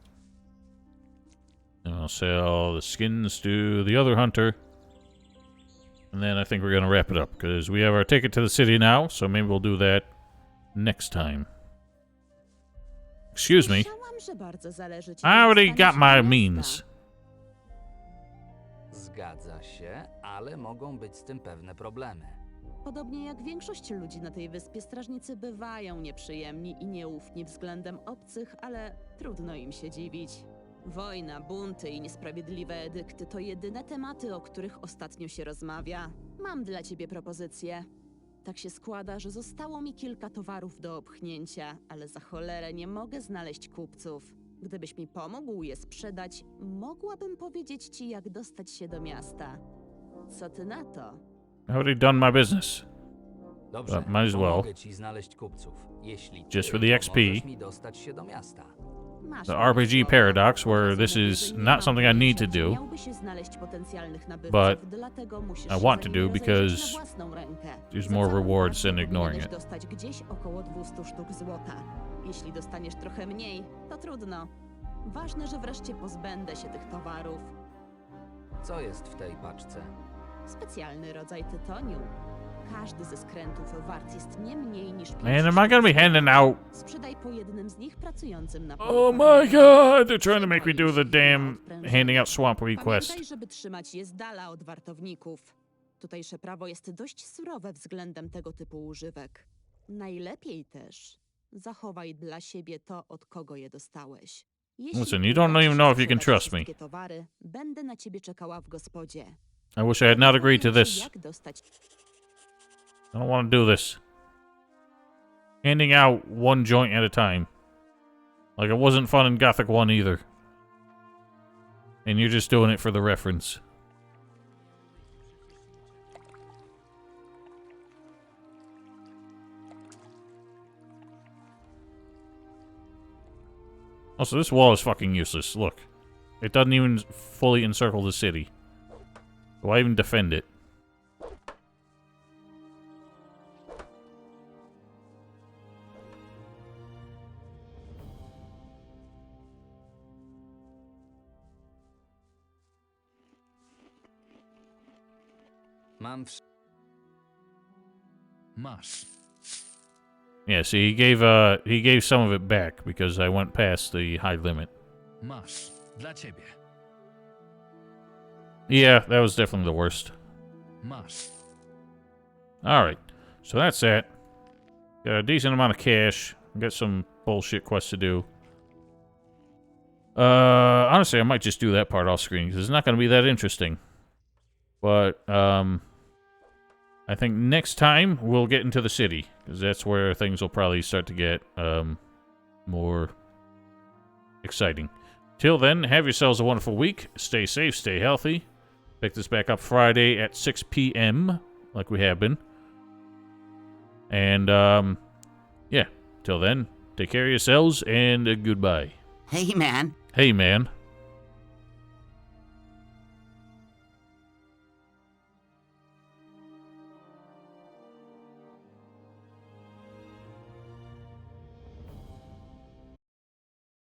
And I'll sell the skins to the other hunter. And then I think we're going to wrap it up, because we have our ticket to the city now, so maybe we'll do that next time. Excuse me. I already got my means. Zgadza się, ale mogą być z tym pewne problemy. Podobnie jak większość ludzi na tej wyspie, strażnicy bywają nieprzyjemni i nieufni względem obcych, ale trudno im się dziwić. Wojna, bunty i niesprawiedliwe edykty to jedyne tematy, o których ostatnio się rozmawia. Mam dla ciebie propozycję. Tak się składa, że zostało mi kilka towarów do opchnięcia, ale za cholerę nie mogę znaleźć kupców. Gdybyś mi pomógł je sprzedać, mogłabym powiedzieć ci, jak dostać się do miasta. Co ty na to? I already done my business. Dobrze, But might as well. pomogę ci znaleźć kupców, jeśli Just ty for the XP. pomożesz mi dostać się do miasta. Masz The RPG paradox, where this is not something I need to do, Miałby się znaleźć potencjalnych nabywców, but dlatego musisz I się want za to nimi do rozejrzeć because na własną rękę. there's Za more całą rewards partię than ignoring powinieneś it. dostać gdzieś około 200 sztuk złota. Jeśli dostaniesz trochę mniej, to trudno. Ważne, że wreszcie pozbędę się tych towarów. Co jest w tej paczce? Specjalny rodzaj tytonium. Każdy ze skrętów wart jest nie mniej niż 5 Man, am I gonna be handing out... Sprzedaj po jednym z nich pracującym na Oh my god! They're trying to make me do the damn handing out swamp request. Pamiętaj, żeby trzymać je z dala od wartowników. Tutejsze prawo jest dość surowe względem tego typu używek. Najlepiej też zachowaj dla siebie to, od kogo je dostałeś. Jeśli Listen, you uda don't ci even się know if you can sprzedać trust me. wszystkie towary, będę na ciebie czekała w gospodzie. I wish I had not agreed to Powiem ci, this. jak dostać... I don't want to do this. Handing out one joint at a time. Like, it wasn't fun in Gothic 1 either. And you're just doing it for the reference. Also, this wall is fucking useless. Look. It doesn't even fully encircle the city. Why even defend it? Mam Masz. Yeah, see, he gave some of it back because I went past the high limit. Masz. Dla ciebie. Yeah, that was definitely the worst. Masz. Alright, so that's that. Got a decent amount of cash. Got some bullshit quests to do. Honestly, I might just do that part off screen because it's not going to be that interesting. But, I think next time we'll get into the city because that's where things will probably start to get, more exciting. Till then, have yourselves a wonderful week. Stay safe, stay healthy. Pick this back up Friday at 6 p.m. like we have been. And, yeah. Till then, take care of yourselves and goodbye. Hey, man. Hey, man.